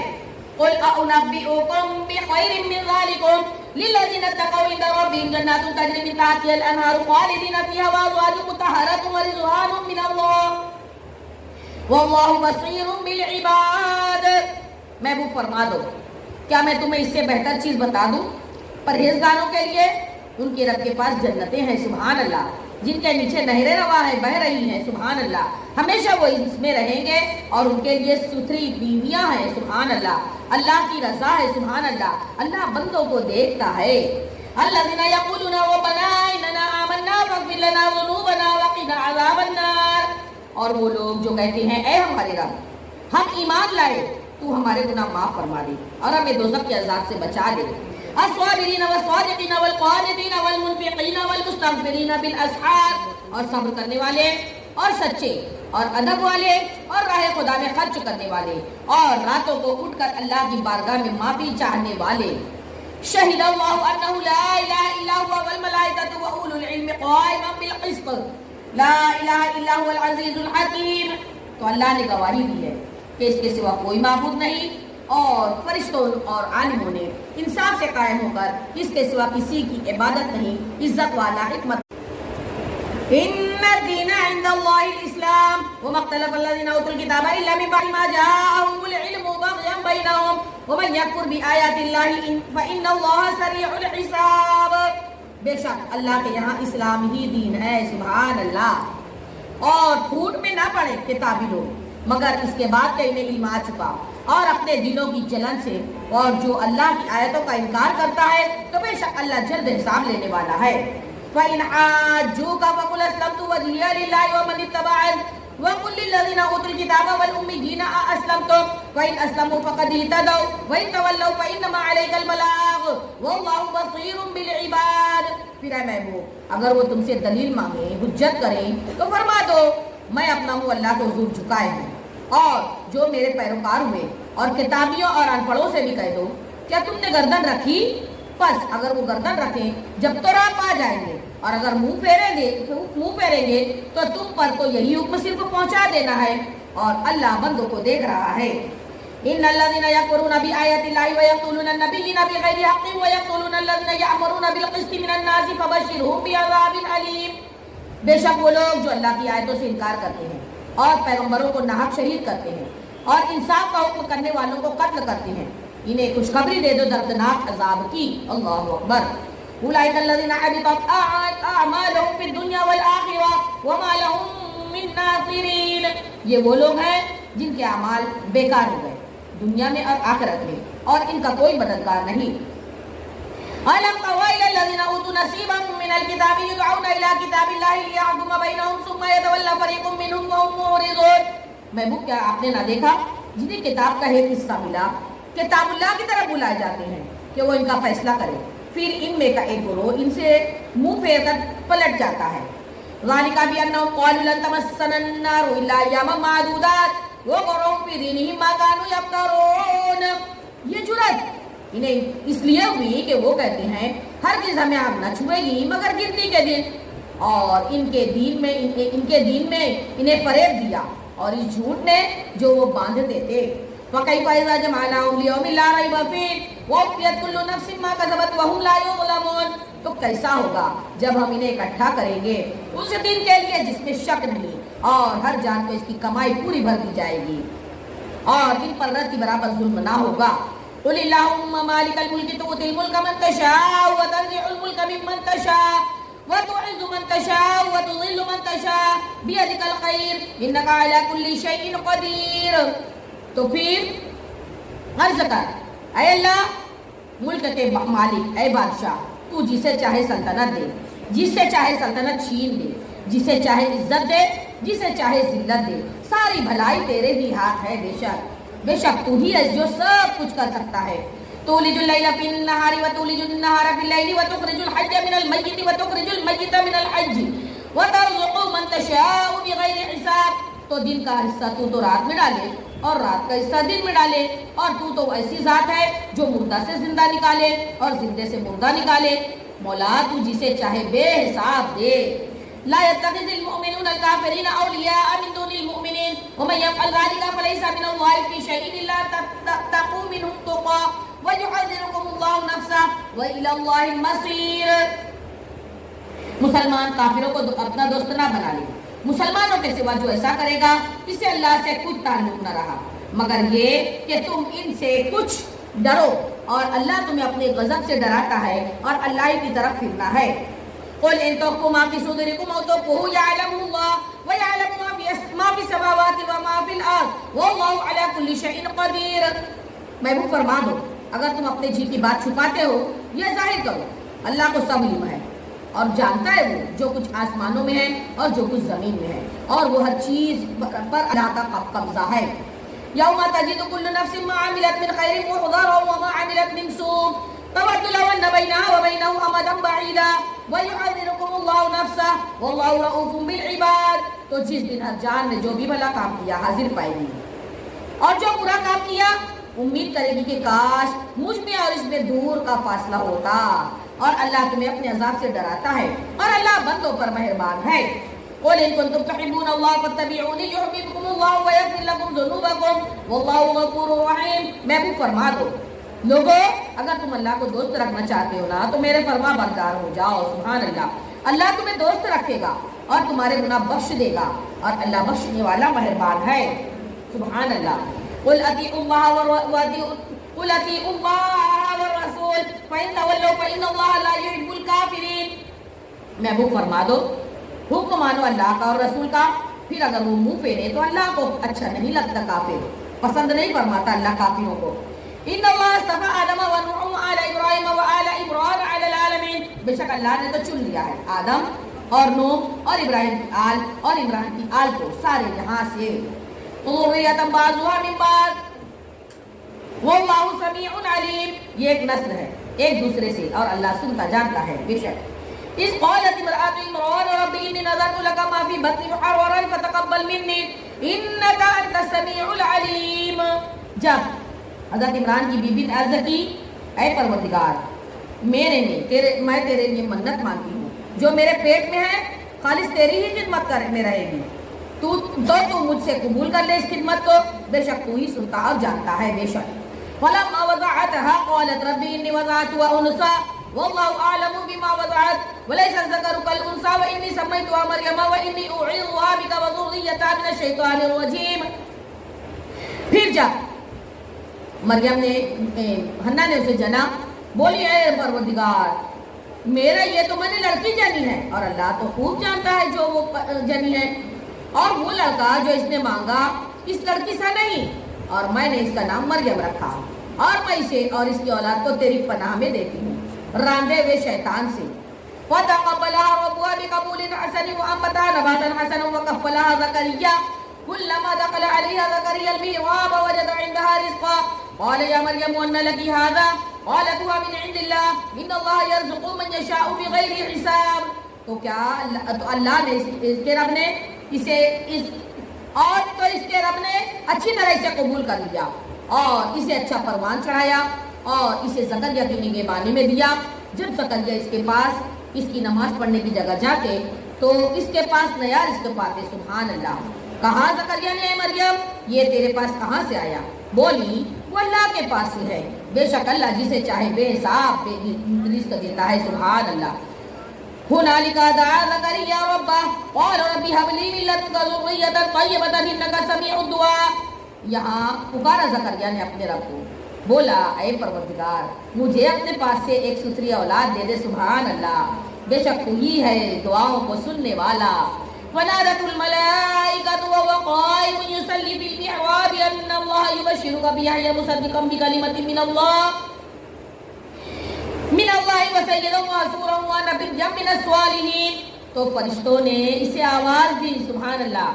قل أنبئكم بخير من ذلكم للذين اتقوا عند ربهم جنات تجري من تحتها الأنهار خالدين فيها وأزواج مطهرة ورضوان من الله والله بصير بالعباد، محبوب فرما دو کیا میں تمہیں اس سے بہتر چیز بتا دوں؟ پرہیزگاروں کے لیے ان کے رب کے پاس جنتیں ہیں، سبحان اللہ، جن کے نیچے نہریں رواں ہیں، بہہ رہی ہیں، سبحان اللہ، ہمیشہ وہ اس میں رہیں گے اور ان کے لیے ستھری بیویاں ہیں، سبحان اللہ، اللہ کی رضا ہے، سبحان اللہ، اللہ بندوں کو دیکھتا ہے۔ الذين يقولون ربنا اننا آمنا فاغفر لنا ذنوبنا وقنا عذاب النار، اور وہ لوگ جو کہتے ہیں اے ہمارے رب ہم ایمان لائے تو ہمارے گناہ معاف فرما دے اور ہمیں دوزخ کے عذاب سے بچا دے۔ الصابرین والصادقین والقانتین والمنفقین والمستغفرین بالاسحار، اور صبر کرنے والے اور سچے اور ادب والے اور راہ خدا میں خرچ کرنے والے اور راتوں کو اٹھ کر اللہ کی بارگاہ میں معافی چاہنے والے۔ شہد اللہ انہ لا الہ الا هو والملائکۃ واولو العلم قائما بالقسط لا الہ الا هو العزیز الحکیم، تو اللہ نے گواہی دی ہے کہ اس کے سوا کوئی معبود نہیں اور فرشتوں اور عالموں نے انصاف سے قائم ہو کر اس کے سوا کسی کی عبادت نہیں، عزت والا حکمت۔ ان الدین عند اللہ الاسلام وما اختلف الذین اوتوا الکتاب الا من بعد ما جاءهم العلم بغیا بینہم ومن یکفر بآیات اللہ فإن اللہ سریع الحساب، بے شک اللہ کے یہاں اسلام ہی دین ہے، سبحان اللہ، اور پھوٹ میں نہ پڑے کتابی لوگ مگر اس کے بعد کہ انہیں علم آ چکا اور اپنے دلوں کی جلن سے، اور جو اللہ کی آیتوں کا انکار کرتا ہے تو بے شک اللہ جلد حساب لینے والا ہے۔ فَإِنْ حَاجُّوكَ فَقُلْ أَسْلَمْتُ وَجْهِيَ لِلَّهِ وَمَنِ اتَّبَعَنِ وَقُلْ لِلَّذِينَ أُوتُوا الْكِتَابَ وَالْأُمِّيِّينَ أَأَسْلَمْتُمْ فَإِنْ أَسْلَمُوا فَقَدِ اهْتَدَوْا وَإِنْ تَوَلَّوْا فَإِنَّمَا عَلَيْكَ الْبَلَاغُ وَاللَّهُ بَصِيرٌ بِالْعِبَادِ، پھر اے محبوب اگر وہ تم سے دلیل مانگیں، حجت کریں تو فرما دو میں اپنا منہ اللہ کے حضور جھکائے ہوں، اور جو میرے پیروکار ہوئے اور کتابیوں اور ان پڑھوں سے بھی کہہ دو کیا تم نے گردن رکھی؟ پس اگر وہ گردن رکھیں جب تو راہ پا جائیں گے، اور اگر منہ پھیریں گے تو تم پر تو یہی حکم صرف پہنچا دینا ہے، اور اللہ بندوں کو دیکھ رہا ہے۔ ان الذين يكفرون بآيات الله ويقتلون النبيين بغير حق ويقتلون الذين يأمرون بالقسط من الناس فبشرهم بعذاب أليم. بے شک وہ لوگ جو اللہ کی آیتوں سے انکار کرتے ہیں اور پیغمبروں کو ناحق شہید کرتے ہیں اور انصاف کا حکم کرنے والوں کو قتل کرتے ہیں، انہیں خوشخبری دے دو دردناک عذاب کی. اللہ اکبر. اولئک الذین حبطت اعمالهم فی الدنیا والآخرہ وما لهم من ناصرین. یہ وہ لوگ ہیں جن کے اعمال بیکار ہو گئے دنیا میں اور آخرت میں، اور ان کا کوئی مددگار نہیں. أَلَمْ تَرَ إِلَى الَّذِينَ أُوتُوا نَصِيبًا مِنَ الْكِتَابِ يُدْعَوْنَ إِلَى كِتَابِ اللَّهِ لِيَحْكُمَ بَيْنَهُمْ ثُمَّ يَتَوَلَّىٰ فَرِيقٌ مِّنْهُمْ وَهُمْ مُعْرِضُونَ. محبوب کیا آپ نے نہ دیکھا جنہیں کتاب کا ایک حصہ ملا کتاب اللہ کی طرف بلائے جاتے ہیں کہ وہ ان کا فیصلہ کرے، پھر ان میں کا ایک گروہ ان سے منہ پھیر کر پلٹ جاتا ہے. ذَلِكَ بِأَنَّهُمْ قَالُوا لَن تَمَسَّنَا النَّارُ إِلَّا أَيَّامًا مَّعْدُودَاتٍ وَغَرَّهُمْ فِي دِينِهِم مَّا كَانُوا يَفْتَرُونَ. یہ جرأت انہیں اس لیے ہوئی کہ وہ کہتے ہیں ہرگز ہمیں آگ نہ چھوئے گی مگر گنتی کے دن، اور ان کے دین میں انہیں فریب دیا اور اس جھوٹ نے جو وہ باندھتے تھے. فَكَيْفَ إِذَا جَمَعْنَاهُمْ لِيَوْمٍ لَا رَيْبَ فِيهِ وَوَفِّيَتْ كُلُّ نَفْسٍ مَّا كَسَبَتْ وَهُمْ لَا يُظْلَمُونَ. تو کیسا ہوگا جب ہم انہیں اکٹھا کریں گے اس دن کے لیے جس میں شک نہیں، اور ہر جان کو اس کی کمائی پوری بھر دی جائے گی اور ان پر رد کی برابر ظلم نہ ہوگا. قل اللہم مالک الملک تؤتی الملک من تشاء وتنزع الملک ممن تشاء وتعز من تشاء وتضل من تشاء بیدک الخیر انک علی کل شیء قدیر. تو پھر عرض کر اے اللہ ملک کے مالک، اے بادشاہ، تو جسے چاہے سلطنت دے، جس سے چاہے سلطنت چھین دے، جسے چاہے عزت دے، جسے چاہے ذلت دے، ساری بھلائی تیرے ہی ہاتھ ہے. بے شک تو ہی ہے جو سب کچھ کر سکتا ہے. تولج اللیل فی النہار وتولج النہار فی اللیل وتخرج الحج من المیت وتخرج المیت من الحج وترزق من تشاء بغیر حساب. تو دن کا حصہ تو رات میں ڈالے اور رات کا حصہ دن میں ڈالے، اور تو ایسی ذات ہے جو مردہ سے زندہ نکالے اور زندے سے مردہ نکالے. مولا تو جسے چاہے بے حساب دے. لا يتخذ المؤمنون الكافرين أولياء من دون المؤمنين ومن يفعل ذلك فليس من الله في شيء إلا تقوا منهم تقى ويحذركم الله نفسه وإلى الله المصير. مسلمان کافروں کو اپنا دوست نہ بنا لے. مسلمانوں کے سوا جو ایسا کرے گا اس سے اللہ سے کچھ تعلق نہ رہا مگر یہ کہ تم ان سے کچھ ڈرو، اور اللہ تمہیں اپنے غضب سے ڈراتا ہے اور اللہ کی طرف پھرنا ہے. قل ان تخفوا ما في صدوركم او تخفوه يعلمه الله ويعلم ما في السماوات وما في الارض والله على كل شيء قدير. محبوب فرما دو اگر تم اپنے جی کی بات چھپاتے ہو یا ظاہر کرو، اللہ کو سب علم ہے اور جانتا ہے وہ جو کچھ آسمانوں میں ہے اور جو کچھ زمین میں ہے، اور وہ ہر چیز پر اللہ کا قبضہ ہے. یوم تجد كل نفس ما عملت من خير محضرا وما عملت من سوء تود لو ان بينها وبينه امدا بعيدا ويحذركم الله نفسه والله رؤوف بالعباد. تو جس دن ہر جان نے جو بھی بھلا کام کیا حاضر پائے گی، اور جو برا کام کیا امید کرے گی کہ کاش مجھ میں اور اس میں دور کا فاصلہ ہوتا. اور اللہ تمہیں اپنے عذاب سے ڈراتا ہے اور اللہ بندوں پر مہربان ہے. قل ان کنتم تحبون اللہ فاتبعونی یحببکم اللہ ویغفر لکم ذنوبکم واللہ غفور رحیم. محبوب فرما دو لوگو اگر تم اللہ کو دوست رکھنا چاہتے ہو نا تو میرے فرما بردار ہو جاؤ. سبحان اللہ. اللہ تمہیں دوست رکھے گا اور تمہارے گناہ بخش دے گا، اور اللہ بخشنے والا مہربان ہے. سبحان اللہ. قل اطیعوا اللہ والرسول فإن تولوا فإن اللہ لا يحب الكافرین. محبوب فرما دو حکم مانو اللہ کا اور رسول کا، پھر اگر وہ منہ پھیرے تو اللہ کو اچھا نہیں لگتا، کافر پسند نہیں فرماتا اللہ کافروں کو. ان اللہ اصطفى آدم ونوح وآل ابراہیم وآل عمران علی العالمین. بے شک اللہ نے تو چن لیا ہے آدم اور نوح اور ابراہیم کی آل اور عمران کی آل کو سارے یہاں سے. ذریۃ بعضها من بعض واللہ سمیع علیم. یہ ایک نسل ہے ایک دوسرے سے اور اللہ سنتا جانتا ہے. بے شک اس قالت امرأة عمران رب انی نذرت لك ما في بطني محررا فتقبل مني انك انت السمیع العلیم. جب حضرت عمران کی بی بی نے عرض کی اے پروردگار میں تیرے لیے منت مانگتی ہوں جو میرے پیٹ میں ہے خالص تیری ہی خدمت میں رہے گی تو مجھ سے قبول کر لے اس خدمت کو، بے شک تو ہی سنتا اور جانتا ہے بے شک۔ فلما وضعتها قالت رب إني وضعتها أنثى والله أعلم بما وضعت وليس الذكر كالأنثى وإني سميتها مريم وإني أعيذها بك وذريتها من الشيطان الرجيم۔ پھر جب مریم نے حنا نے اسے جنا، بولی اے پروردگار میرا یہ تو میں نے لڑکی جنی ہے، اور اللہ تو خوب جانتا ہے جو وہ جنی ہے، اور وہ لڑکا جو اس نے مانگا اس لڑکی سا نہیں، اور میں نے اس کا نام مریم رکھا، اور میں اسے اور اس کی اولاد کو تیری پناہ میں دیتی ہوں راندے ہوئے شیطان سے۔ فَتَقَبَّلَهَا رَبُّهَا بِقَبُولٍ حَسَنٍ وَأَنبَتَهَا نَبَاتًا حَسَنًا وَكَفَّلَهَا زَكَرِيَّا كُلَّمَا دَخَلَ عَلَيْهَا زَكَرِيَّا الْمِحْرَابَ وَجَدَ عِندَهَا رِزْقًا قَالَ يَا مَرْيَمُ أَنَّ لَكِ هَٰذَا قَالَتْ هُوَ مِنْ عِندِ اللَّهِ إِنَّ اللَّهَ يَرْزُقُ مَن يَشَاءُ بِغَيْرِ حِسَابٍ۔ تو کیا اللہ نے اس کے رب نے اسے اچھی طرح اسے قبول کر لیا اور اسے اچھا پروان چڑھایا اور اسے زکریا کی نگہبانی میں دیا۔ جب زکریا اس کے پاس اس کی نماز پڑھنے کی جگہ جاتے تو اس کے پاس نیا رزق پاتے۔ سبحان اللہ۔ کہا زکریا نے اے مریم یہ تیرے پاس کہاں سے آیا؟ بولی وہ اللہ کے پاس سے ہے، بے شک اللہ جسے چاہے بے حساب رزق دیتا ہے۔ سبحان اللہ۔ هنالك دعا زكريا ربه قال رب هب لي من لدنك ذرية طيبة إنك سميع الدعاء۔ یہاں پکارا زکریا نے اپنے رب کو، بولا اے پروردگار مجھے اپنے پاس سے ایک ستھری اولاد دے دے۔ سبحان اللہ، بے شک تو ہی ہے دعاؤں کو سننے والا۔ فنادت الملائكة وهو قائم يصلي في المحراب أن الله يبشرك بيحيى مصدقا بكلمة من الله وسيدا وحصورا ونبيا من الصالحين۔ تو فرشتوں نے اسے آواز دی۔ سبحان اللہ۔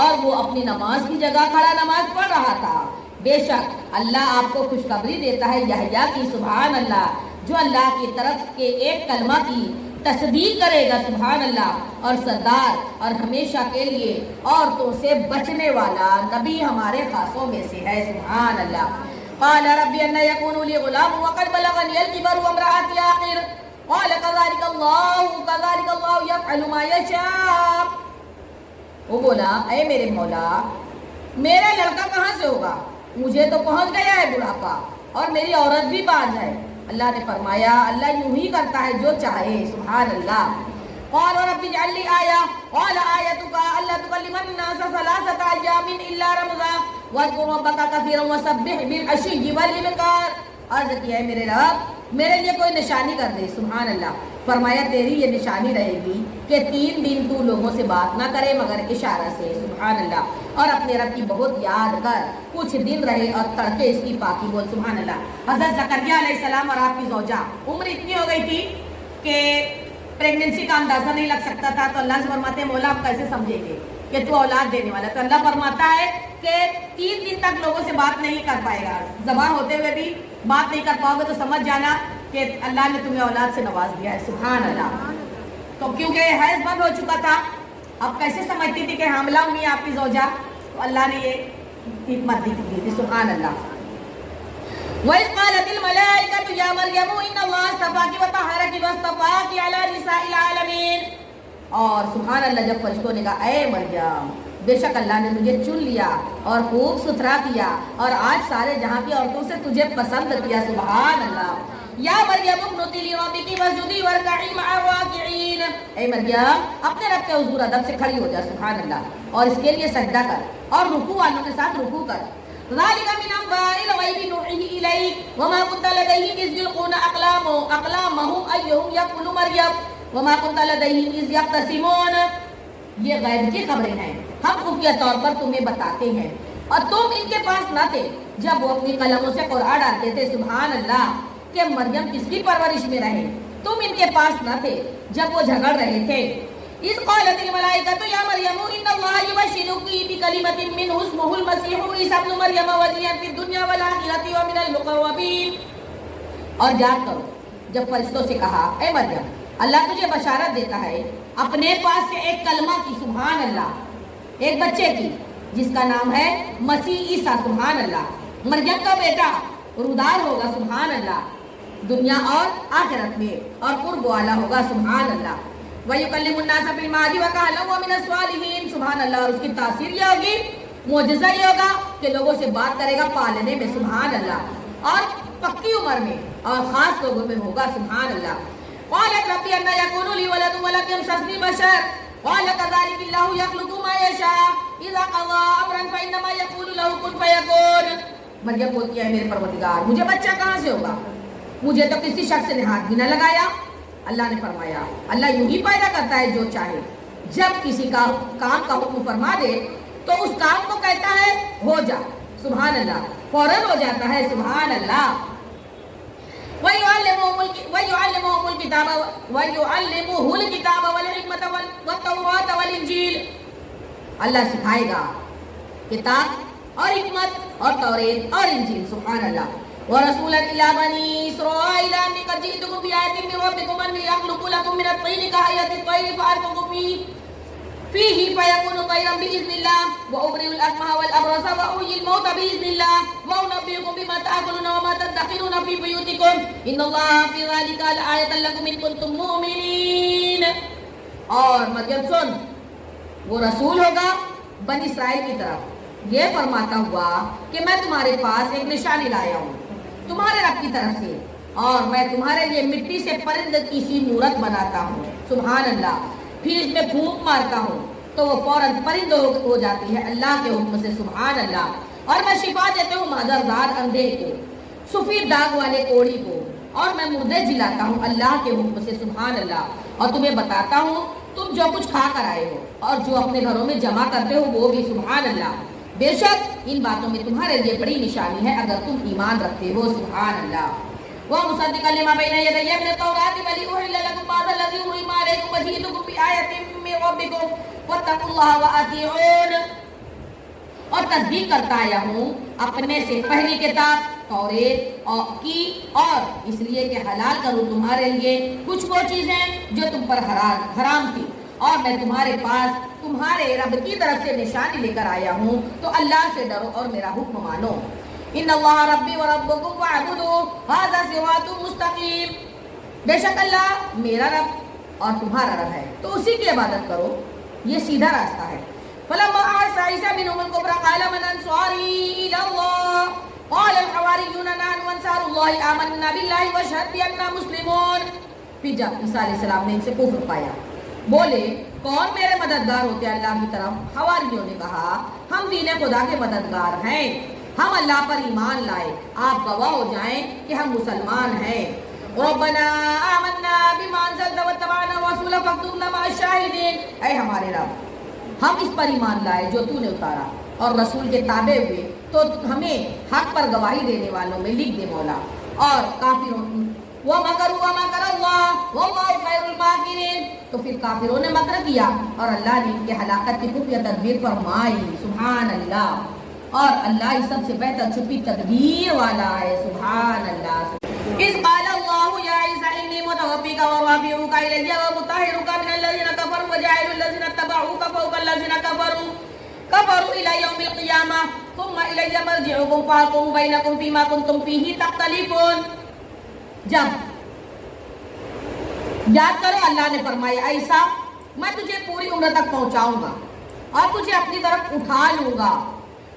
اور وہ اپنی نماز کی جگہ کھڑا نماز پڑھ رہا تھا۔ بے شک اللہ آپ کو خوشخبری دیتا ہے یحییٰ کی۔ سبحان اللہ، جو اللہ کی طرف کے ایک کلمہ کی تصدیق کرے گا۔ سبحان اللہ۔ اور سردار اور ہمیشہ کے لیے عورتوں سے بچنے والا نبی ہمارے خاصوں میں سے ہے۔ سبحان اللہ۔ قال رب أن يكون لي غلام وقد بلغني الكبر وامرأتي عاقر قال كذلك الله يفعل ما يشاء۔ وہ بولا اے میرے مولا میرا لڑکا کہاں سے ہوگا؟ مجھے تو پہنچ گیا ہے بڑھاپا اور میری عورت بھی باز ہے۔ اللہ نے فرمایا اللہ یوں ہی کرتا ہے جو چاہے۔ سبحان اللہ۔ قال رب اجعل لي آية قال آيتك ألا تكلم الناس 3 أيام إلا رمزا واذكر ربك كثيرا وسبح بالعشي والإبكار۔ عرض کیا ہے میرے رب میرے لیے کوئی نشانی کر دے۔ سبحان اللہ۔ فرمایا تیری یہ نشانی رہے گی کہ 3 دن تو لوگوں سے بات نہ کرے مگر اشارہ سے۔ سبحان اللہ۔ اور اپنے رب کی بہت یاد کر، کچھ دن رہے اور تڑکے اس کی پاکی بول۔ سبحان اللہ۔ حضرت زکریا علیہ السلام اور آپ کی زوجہ عمر اتنی ہو گئی تھی کہ پریگننسی کا اندازہ نہیں لگ سکتا تھا، تو اللہ سے فرماتے ہیں مولا آپ کیسے سمجھیں گے کہ تو اولاد دینے والا؟ تو اللہ فرماتا ہے کہ 3 دن تک لوگوں سے بات نہیں کر پائے گا، زبان ہوتے ہوئے بھی بات نہیں کر پاؤ گے تو سمجھ جانا کہ اللہ نے تمہیں اولاد سے نواز دیا ہے۔ سبحان اللہ۔ تو کیونکہ حیض بند ہو چکا تھا، اب کیسے سمجھتی تھی کہ حاملہ ہوئی آپ کی زوجہ؟ تو اللہ نے یہ حکمت دی تھی۔ سبحان اللہ۔ وَإِذْ قَالَتِ الْمَلَائِكَةُ يَا مَرْيَمُ إِنَّ اللَّهَ اصْطَفَاكِ وَطَهَّرَكِ وَاصْطَفَاكِ عَلَى نِسَاءِ الْعَالَمِينَ۔ اور سبحان اللہ جب فرشتوں نے کہا اے مریم بے شک اللہ نے مجھے چن لیا اور خوب ستھرا کیا اور آج سارے جہاں کی عورتوں سے تجھے پسند کیا۔ سبحان اللہ۔ یا مریم اقنتی لربک واسجدی وارکعی مع الراکعین۔ اے مریم اپنے رب کے حضور ادب سے کھڑی ہو جا۔ سبحان اللہ۔ اور اس کے لیے سجدہ کر اور رکوع والوں کے ساتھ رکوع کر۔ ذالک من انباء الغیب نوحیہ الیک وما كنت لدیہم اذ یلقون اقلامہم ایہم یقتل مریم وما كنت لدیہم اذ یختصمون۔ یہ غیب کی خبریں ہیں، ہم خفیہ طور پر تمہیں بتاتے ہیں اور تم ان کے پاس نہ تھے جب وہ اپنی قلموں سے قرآن ڈالتے تھے۔ سبحان اللہ۔ کہ مریم کس کی پرورش میں رہے، تم ان کے پاس نہ تھے جب وہ جھگڑ رہے تھے۔ اذ قالت الملائکۃ یا مریم ان اللہ یبشرک بکلمۃ منہ اسمہ المسیح عیسی ابن مریم وجیہا فی الدنیا والآخرۃ ومن المقربین۔ اور یاد کرو جب فرشتوں سے کہا اے مریم اللہ تجھے بشارت دیتا ہے اپنے پاس سے ایک کلمہ کی۔ سبحان اللہ۔ ایک بچے کی جس کا نام ہے مسیح عیسیٰ۔ سبحان اللہ۔ مریم کا بیٹا رودار ہوگا۔ سبحان اللہ۔ دنیا اور آخرت میں اور قرب والا ہوگا۔ سبحان اللہ۔ وَيُكَلِّمُ النَّاسَ فِي الْمَهْدِ وَكَهْلًا وَمِنَ الصَّالِحِينَ. سبحان اللہ. اور اس کی تاثیر یہ ہوگی، معجزہ یہ ہوگا کہ لوگوں سے بات کرے گا پالنے میں. سبحان اللہ. اور پکی عمر میں اور خاص لوگوں میں ہوگا. سبحان اللہ. قَالَتْ رَبِّ أَنَّىٰ يَكُونُ لِي وَلَدٌ وَلَمْ يَمْسَسْنِي بَشَرٌ قَالَ كَذَٰلِكَ اللَّهُ يَخْلُقُ مَا يَشَاءُ إِذَا قَضَىٰ أَمْرًا فَإِنَّمَا يَقُولُ لَهُ كُن فَيَكُونُ. مریم بولتی ہے میرے پروردگار مجھے بچہ کہاں سے ہوگا؟ مجھے تو کسی شخص نے ہاتھ بھی نہ لگایا. اللہ نے فرمایا اللہ یوں ہی پیدا کرتا ہے جو چاہے. جب کسی کا کام کا حکم فرما دے تو اس کام کو کہتا ہے ہو جا. سبحان اللہ. فوراً ہو جاتا ہے. سبحان اللہ. وَيُعَلِّمُهُ الْكِتَابَ وَالْحِكْمَةَ وَالتَّوْرَاةَ وَالْإِنْجِيلَ. اللہ سکھائے گا کتاب اور حکمت اور توریت اور انجیل. سبحان اللہ. وَرَسُولًا إِلَىٰ بَنِي إِسْرَائِيلَ أَنِّي قَدْ جِئْتُكُم بِآيَةٍ مِّن رَّبِّكُمْ أَنِّي أَخْلُقُ لَكُم مِّنَ الطِّينِ كَهَيْئَةِ الطَّيْرِ فَأَنفُخُ فِيهِ فَيَكُونُ طَيْرًا بِإِذْنِ اللَّهِ وَأُبْرِئُ الْأَكْمَهَ وَالْأَبْرَصَ وَأُحْيِي الْمَوْتَىٰ بِإِذْنِ اللَّهِ وَأُنَبِّئُكُم بِمَا تَأْكُلُونَ وَمَا تَدَّخِرُونَ فِي بُيُوتِكُمْ إِنَّ اللَّهَ فِي ذَٰلِكَ لَآيَةً لَّكُمْ إِن كُنتُم مُّؤْمِنِينَ. اور مریم سن، وہ رسول ہوگا بنی اسرائیل کی طرف یہ فرماتا ہوا کہ میں تمہارے پاس ایک نشانی لایا ہوں تمہارے رب کی طرف سے، اور میں تمہارے لیے مٹی سے پرند کی سی مورت بناتا ہوں. سبحان اللہ. پھر اس میں پھونک مارتا ہوں تو وہ فوراً پرند ہو جاتی ہے اللہ کے حکم سے. سبحان اللہ. اور میں شفا دیتا ہوں مادردار اندھے کو، سفید داغ والے کوڑی کو، اور میں مردے جلاتا ہوں اللہ کے حکم سے. سبحان اللہ. اور تمہیں بتاتا ہوں تم جو کچھ کھا کر آئے ہو اور جو اپنے گھروں میں جمع کرتے ہو وہ بھی. سبحان اللہ. بے شک ان باتوں میں تمہارے لیے بڑی نشانی ہے اگر تم ایمان رکھتے ہو. سبحان اللہ. وَمُصَدِّقًا لِّمَا بَيْنَ يَدَيَّ مِنَ التَّوْرَاةِ وَلِأُحِلَّ لَكُم بَعْضَ الَّذِي حُرِّمَ عَلَيْكُمْ وَجِئْتُكُم بِآيَةٍ مِّن رَّبِّكُمْ وَاتَّقُوا اللَّهَ وَأَطِيعُونِ. اور تصدیق کرتا آیا ہوں اپنے سے پہلی کتاب توریت کی، اور اس لیے کہ حلال کروں تمہارے لیے کچھ وہ چیزیں جو تم پر حرام تھی، اور میں تمہارے پاس تمہارے رب کی طرف سے نشانی لے کر آیا ہوں تو اللہ سے ڈرو اور میرا حکم مانو. ان اللہ ربی و ربکم فاعبدوہ ھذا صراط مستقیم. بے شک اللہ میرا رب اور تمہارا رب ہے تو اسی کی عبادت کرو، یہ سیدھا راستہ ہے. فلما احس عیسی منهم الکفر قال من انصاری الی اللہ قال الحواریون نحن انصار اللہ آمنا باللہ واشہد بأننا مسلمون. پھر جب عیسیٰ علیہ السلام نے ان سے کفر پایا بولے کون میرے مددگار ہوتے اللہ کی طرف؟ حواریوں نے کہا ہم دین خدا کے مددگار ہیں، ہم اللہ پر ایمان لائے، آپ گواہ ہو جائیں کہ ہم مسلمان ہیں. ربنا آمنا بما انزلت واتبعنا الرسول فاكتبنا مع الشاہدین. اے ہمارے رب ہم اس پر ایمان لائے جو تو نے اتارا اور رسول کے تابع ہوئے تو ہمیں حق پر گواہی دینے والوں میں لکھ دے مولا. اور کافروں وَمَكَرُوا وَمَكَرَ اللَّهُ وَاللَّهُ خَيْرُ الْمَاكِرِينَ. تو پھر کافروں نے مکر کیا اور اللہ نے ان کے ہلاکت کی خفیہ تدبیر فرمائی. سبحان اللہ. اور اللہ ہی سب سے بہتر چھپی تدبیر والا ہے. سبحان اللہ. اذ قال اللہ یا عیسی انی متوفیک ورافعک الی ومطہرک من الذین کفروا وجاعل الذین اتبعوک فوق الذین کفروا الی یوم القیامہ ثم الی مرجعکم فاحکم بینکم فیما کنتم فیہ تختلفون. جب یاد کرو اللہ نے فرمایا عیسیٰ میں تجھے پوری عمر تک پہنچاؤں گا اور تجھے اپنی طرف اٹھا لوں گا،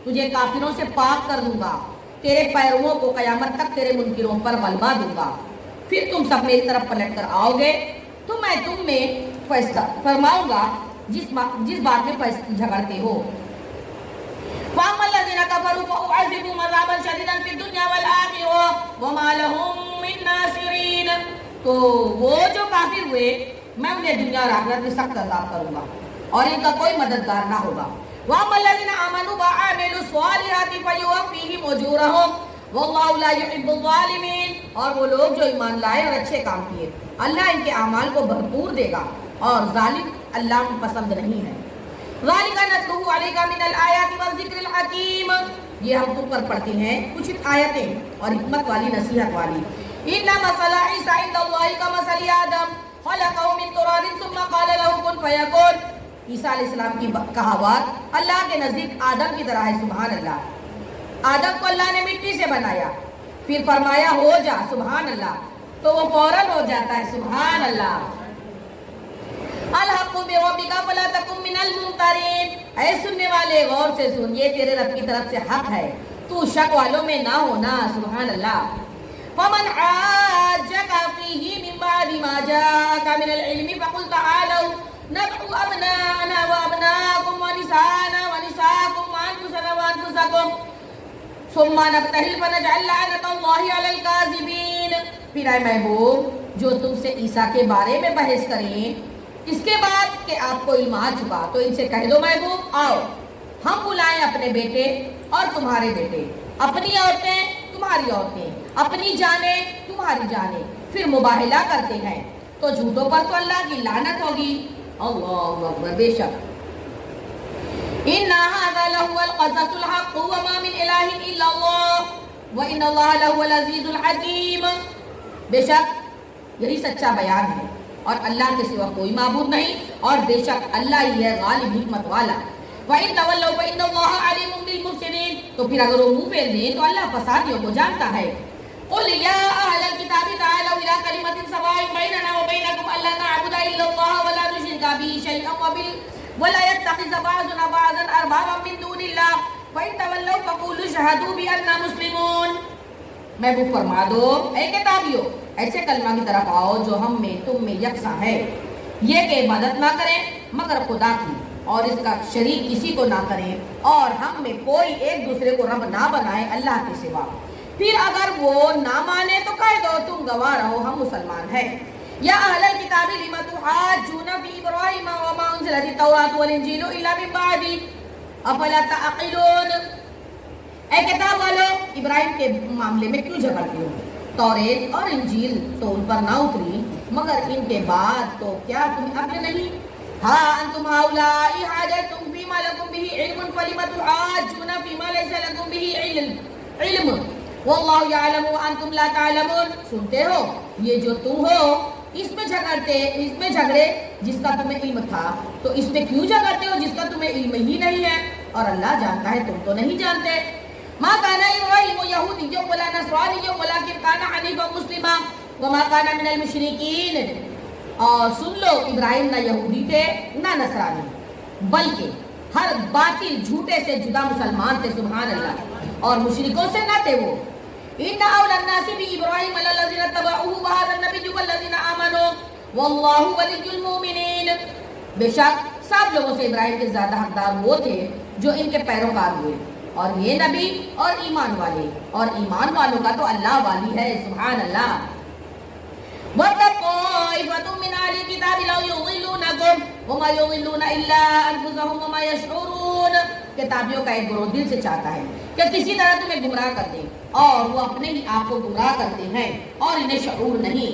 تجھے کافروں سے پاک کر دوں گا، تیرے پیرووں کو قیامت تک تیرے منکروں پر غلبہ دوں گا، پھر تم سب میری طرف پلٹ کر آؤ گے تو میں تم میں فیصلہ فرماؤں گا جس بات میں جھگڑتے ہو. وَأَمَّا الَّذِينَ كَفَرُوا فَأُعَذِّبُهُمْ عَذَابًا شَدِيدًا فِي الدُّنْيَا وَالْآخِرَةِ وَمَا لَهُم مِّن نَّاصِرِينَ. تو وہ جو کافر ہوئے میں انہیں دنیا اور آخرت میں سخت عذاب کروں گا اور ان کا کوئی مددگار نہ ہوگا. وَأَمَّا الَّذِينَ آمَنُوا وَعَمِلُوا الصَّالِحَاتِ فَيُوَفِّيهِمْ أُجُورَهُمْ وَاللَّهُ لَا يُحِبُّ الظَّالِمِينَ. اور وہ لوگ جو ایمان لائے اور اچھے کام کیے اللہ ان کے اعمال کو بھرپور دے گا اور ظالم اللہ کو پسند نہیں ہے. ذَلِكَ نَتْلُوهُ عَلَيْكَ مِنَ الْآيَاتِ وَالذِّكْرِ الْحَكِيمِ. یہ ہم تم پر پڑھتے ہیں کچھ آیتیں اور حکمت والی نصیحت والی. إِنَّ مَثَلَ عِيسَىٰ عِندَ اللَّهِ كَمَثَلِ آدَمَ خَلَقَهُ مِن تُرَابٍ ثُمَّ قَالَ لَهُ كُن فَيَكُونُ. عیسیٰ علیہ السلام کی کہاوت اللہ کے نزدیک آدم کی طرح ہے. سبحان اللہ. آدم کو اللہ نے مٹی سے بنایا پھر فرمایا ہو جا. سبحان اللہ. تو وہ فوراً ہو جاتا ہے. سبحان اللہ. بربک فلا تکن من الممترین، اے سننے والے غور سے سن، یہ تیرے رب کی طرف سے حق ہے، تو شک والوں میں نہ ہونا، سبحان اللہ۔ فمن حاجک فیہ من بعد ما جاءک من العلم فقل تعالوا ندعو ابناءنا وابناءکم ونساءنا ونساءکم وانفسنا وانفسکم ثم نبتہل فنجعل لعنۃ اللہ علی الکاذبین۔ پھر اے محبوب جو تم سے عیسیٰ کے بارے میں بحث کریں اس کے بعد کہ آپ کو علم آ چکا تو ان سے کہہ دو محبوب آؤ ہم بلائیں اپنے بیٹے اور تمہارے بیٹے، اپنی عورتیں تمہاری عورتیں، اپنی جانیں تمہاری جانیں، پھر مباہلہ کرتے ہیں تو جھوٹوں پر تو اللہ کی لعنت ہوگی۔ اللہ اکبر، بے شک ان هذا لهو القصص الحق وما من اله الا الله وان الله لهو العزيز الحكيم، بے شک یہی سچا بیان ہے اور اللہ کے سوا کوئی معبود نہیں اور بے شک اللہ ہی ہے غالب حکمت والا۔ وَإِن تَوَلَّوْا فَإِنَّ اللَّهَ عَلِيمٌ بِالْمُفْسِدِينَ، تو پھر اگر وہ منہ پھیر دیں تو اللہ فسادیوں کو جانتا ہے۔ قُلْ يَا أَهْلَ الْكِتَابِ تَعَالَوْا إِلَىٰ كَلِمَةٍ سَوَاءٍ بَيْنَنَا وَبَيْنَكُمْ أَلَّا نَعْبُدَ إِلَّا اللَّهَ وَلَا نُشْرِكَ بِهِ شَيْئًا وَلَا يَتَّخِذَ بَعْضُنَا بَعْضًا أَرْبَابًا مِّن دُونِ اللَّهِ فَإِن تَوَلَّوْا فَقُولُوا اشْهَدُوا بِأَنَّا مُسْلِمُونَ۔ محبوب فرما دو اے کتابیو ایسے کلمہ کی طرف آؤ جو ہم میں تم میں یکساں ہے، یہ کہ عبادت نہ کریں مگر خدا کی اور اس کا شریک کسی کو نہ کریں اور ہم میں کوئی ایک دوسرے کو رب نہ بنائے اللہ کے سوا۔ پھر اگر وہ نہ مانے تو کہہ دو تم گواہ رہو ہم مسلمان ہیں۔ یا اہل الکتاب لم تحاجون فی ابراہیم وما انزلت التوراۃ والانجیل الا من بعدہ افلا تعقلون، اے کتاب والو ابراہیم کے معاملے میں کیوں جھگڑتے ہو؟ توریت اور انجیل تو ان پر نہ اتری مگر ان کے بعد تو کیا تمہیں عقل نہیں؟ ہاں انتم ہؤلاء حاججتم فیما لکم بہ علم فلم تحاجون فیما لیس لکم بہ علم واللہ یعلم وانتم لا تعلمون۔ سنتے ہو یہ جو تم ہو اس میں جھگڑے جس کا تمہیں علم تھا تو اس میں کیوں جھگڑتے ہو جس کا تمہیں علم ہی نہیں ہے اور اللہ جانتا ہے تم تو نہیں جانتے۔ ما كان إبراهيم يهوديا ولا نصرانيا ولكن كان حنيفا مسلما وما كان من المشركين۔ اور سن لو ابراہیم نہ یہودی تھے نہ نصرانی بلکہ ہر باطل جھوٹے سے جدا مسلمان تھے، سبحان اللہ، اور مشرکوں سے نہ تھے وہ۔ ان اولى الناس بابراہیم الذين اتبعوه وهذا النبي والذين امنوا والله ولي المؤمنين، بے شک سب لوگوں سے ابراہیم کے زیادہ حقدار وہ تھے جو ان کے پیروکار ہوئے اور یہ نبی اور ایمان والے، اور ایمان والوں کا تو اللہ والی ہے، سبحان اللہ۔ وَطَائِفَةٌ مِّنْ أَهْلِ الْكِتَابِ لَوْ يُضِلُّونَكُمْ وَمَا يُضِلُّونَ إِلَّا أَنفُسَهُمْ وَمَا يَشْعُرُونَ، کتابیوں کا ایک گروہ دل سے چاہتا ہے کہ کسی طرح تمہیں گمراہ کر دیں اور وہ اپنے ہی آپ کو گمراہ کرتے ہیں اور انہیں شعور نہیں۔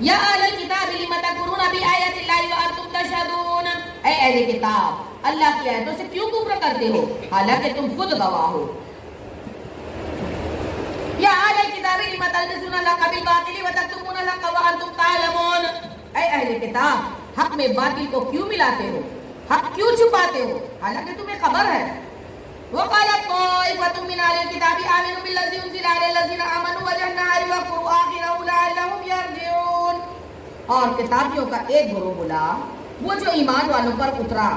یا اہل الکتاب لم تکفرون بآیات اللہ وانتم تشہدون، اے اہل کتاب اللہ کی آیتوں سے کیوں کفر کرتے ہو حالانکہ تم خود گواہ ہو۔ یا اہل الکتاب لم تلبسون الحق بالباطل وتکتمون الحق وانتم تعلمون، اے اہل کتاب حق میں باطل کو کیوں ملاتے ہو، حق کیوں چھپاتے ہو حالانکہ تمہیں خبر ہے۔ وقالت طائفة من أهل الكتاب آمنوا بالذي أنزل على الذين آمنوا وجه النهار واكفروا آخره لعلهم يرجعون، اور کتابیوں کا ایک گروہ بولا وہ جو ایمان والوں پر اترا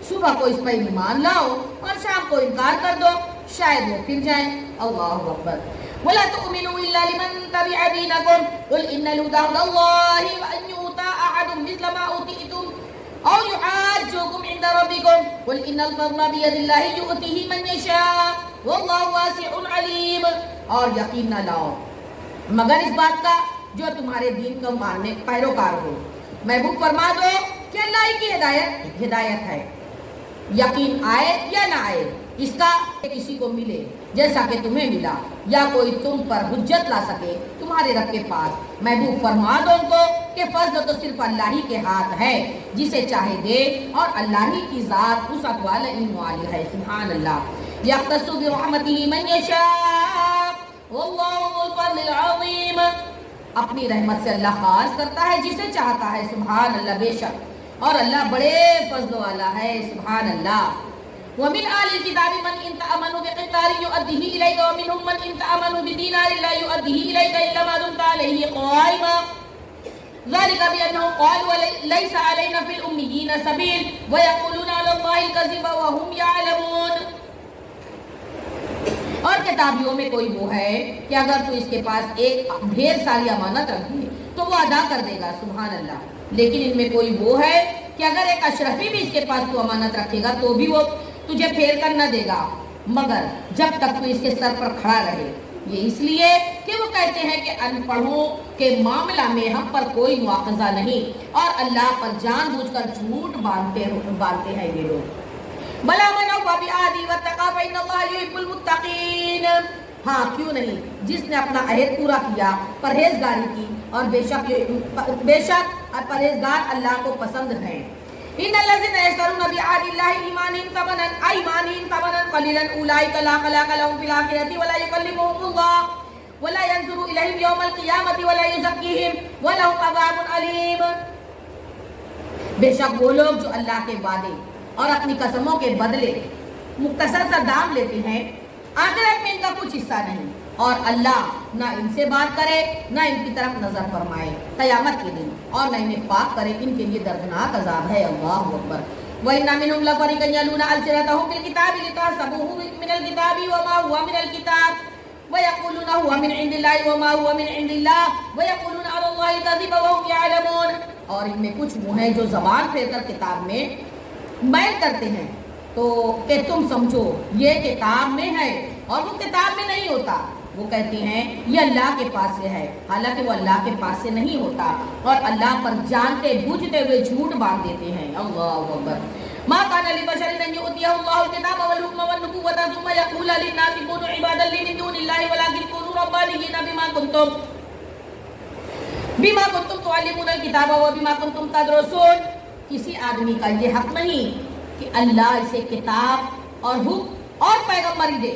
صبح کو اس پر ایمان لاؤ اور شام کو انکار کر دو شاید وہ پھر جائیں۔ اللہ اکبر۔ ولا تؤمنوا الا لمن تبع دينكم قل ان الهدى هدى الله وان يؤتى احد مثل ما اوتيتم او يحاجوكم عند ربكم قل ان الفضل بيد الله يؤتيه من يشاء والله واسع عليم، اور یقین نہ لاؤ مگر اس بات کا جو تمہارے دین کو ماننے پیروکار ہو۔ محبوب فرما دو کہ اللہ ہی کی ہدایت ہے، یقین آئے یا نہ آئے اس کا کسی کو ملے جیسا کہ تمہیں ملا یا کوئی تم پر حجت لا سکے تمہارے رب کے پاس۔ محبوب فرما دو ان کو کہ فضل تو صرف اللہ ہی کے ہاتھ ہے، جسے چاہے دے اور اللہ ہی کی ذات وسعت والا علم والی ہے، سبحان اللہ۔ یختص برحمتہ من یشاء واللہ ذو الفضل العظیم، اپنی رحمت سے اللہ خاص کرتا ہے جسے چاہتا ہے، سبحان اللہ، بے شک اور اللہ بڑے فضل والا ہے، سبحان اللہ۔ ومن آل الكتاب من إن تأمنوا بقنطار يؤديه إليك ومنهم من إن تأمنوا بدينار لا يؤديه إليك إلا ما دمت عليه قائما ذلك بأنهم قالوا ليس علينا في الأميين سبيل ويقولون على الله الكذب وهم يعلمون. اور کتابیوں میں کوئی وہ ہے کہ اگر تو اس کے پاس ایک ڈھیر ساری امانت رکھے تو وہ ادا کر دے گا، سبحان اللہ. لیکن ان میں کوئی وہ ہے کہ اگر ایک اشرفی بھی اس کے پاس تو امانت رکھے گا تو بھی وہ تجھے پھیر کر نہ دے گا مگر جب تک تو اس کے سر پر کھڑا رہے. یہ اس لیے کہ وہ کہتے ہیں کہ ان پڑھوں کے معاملہ میں ہم پر کوئی مواخذہ نہیں اور اللہ پر جان بوجھ کر جھوٹ باندھتے ہیں یہ لوگ. بلا من اوفى بعهده واتقى فإن الله يحب المتقين. ہاں کیوں نہیں، جس نے اپنا عہد پورا کیا، پرہیزگاری کی، اور بے شک پرہیزگار اللہ کو پسند ہیں. ان الذين يشترون بعهد الله ايمانهم ثمنا قليلا اولئك لا خلاق لهم في الاخره ولا يكلمهم الله ولا ينظر اليهم يوم القيامه ولا يزكيهم ولهم عذاب اليم. بے شک وہ لوگ جو اللہ کے وعدے اور اپنی قسموں کے بدلے مختصر سا دام لیتے ہیں، آخرت میں ان کا کچھ حصہ نہیں اور اللہ نہ ان سے بات کرے نہ ان کی طرف نظر فرمائے قیامت کے دن، اور نہ انہیں پاک کرے. ان کے لیے دردناک عذاب ہے. اللہ اکبر. وَإِنَّ مِنْهُمْ لَفَرِيقًا يَلْوُونَ أَلْسِنَتَهُم بِالْكِتَابِ لِتَحْسَبُوهُ مِنَ الْكِتَابِ وَمَا هُوَ مِنَ الْكِتَابِ وَيَقُولُونَ هُوَ مِنْ عِندِ اللَّهِ وَمَا هُوَ مِنْ عِندِ اللَّهِ وَيَقُولُونَ عَلَى اللَّهِ الْكَذِبَ وَهُمْ يَعْلَمُونَ. اور ان میں کچھ وہ ہیں جو زبان پھیر کر کتاب میں بیان کرتے ہیں تو کہ تم سمجھو یہ کتاب میں ہے اور وہ کتاب میں نہیں ہوتا. وہ کہتے ہیں یہ اللہ کے پاس سے ہے، حالانکہ وہ اللہ کے پاس سے نہیں ہوتا، اور اللہ پر جانتے بوجھتے ہوئے جھوٹ باندھ دیتے ہیں. اللہ اکبر. ما كان لبشر ان يؤتيه الله الكتاب والحكم والنبوة ثم يقول للناس كونوا عبادا لي من دون الله ولكن كونوا ربانيين بما كنتم تعلمون الكتاب وبما كنتم تدرسون. کسی آدمی کا یہ حق نہیں کہ اللہ اسے کتاب اور حکم اور پیغمبری دے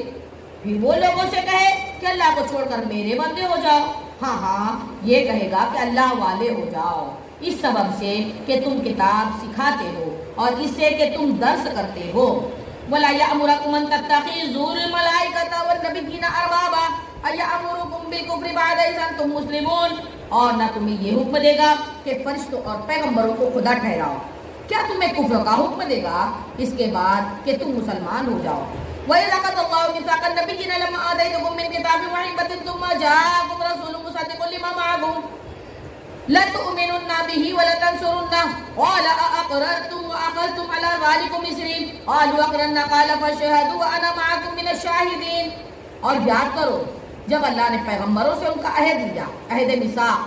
پھر وہ لوگوں سے کہے کہ اللہ کو چھوڑ کر میرے بندے ہو جاؤ. ہاں یہ کہے گا کہ اللہ والے ہو جاؤ، اس سبب سے کہ تم کتاب سکھاتے ہو اور اس سے کہ تم درس کرتے ہو. وَلَا يَأْمُرَكُمْ أَن تَتَّخِذُوا الْمَلَائِكَةَ وَالنَّبِيِّينَ أَرْبَابًا أَيَأْمُرُكُمْ بِالْكُفْرِ بَعْدَ إِذْ أَنْتُمْ مُسْلِمُونَ. اور نہ تمہیں یہ حکم دے گا کہ فرشتوں اور پیغمبروں کو خدا ٹھہراؤ. کیا تمہیں کفر کا حکم دے گا اس کے بعد کہ تم مسلمان ہو جاؤ. وَإِذْ أَخَذَ اللَّهُ مِيثَاقَ النَّبِيِّينَ لَمَّا آتَيْتُكُم مِّن كِتَابٍ وَحِكْمَةٍ ثُمَّ جَاءَكُمْ رَسُولٌ مُصَدِّقٌ لِّمَا مَعَكُمْ لَتُؤْمِنُنَّ بِهِ وَلَتَنصُرُنَّهُ قَالَ أَأَقْرَرْتُمْ وَأَخَذْتُمْ عَلَىٰ ذَٰلِكُمْ إِصْرِي قَالُوا أَقْرَرْنَا قَالَ فَاشْهَدُوا وَأَنَا مَعَكُمْ مِنَ الشَّاهِدِينَ. اور یاد کرو جب اللہ نے پیغمبروں سے ان کا عہد لیا، عہد میثاق،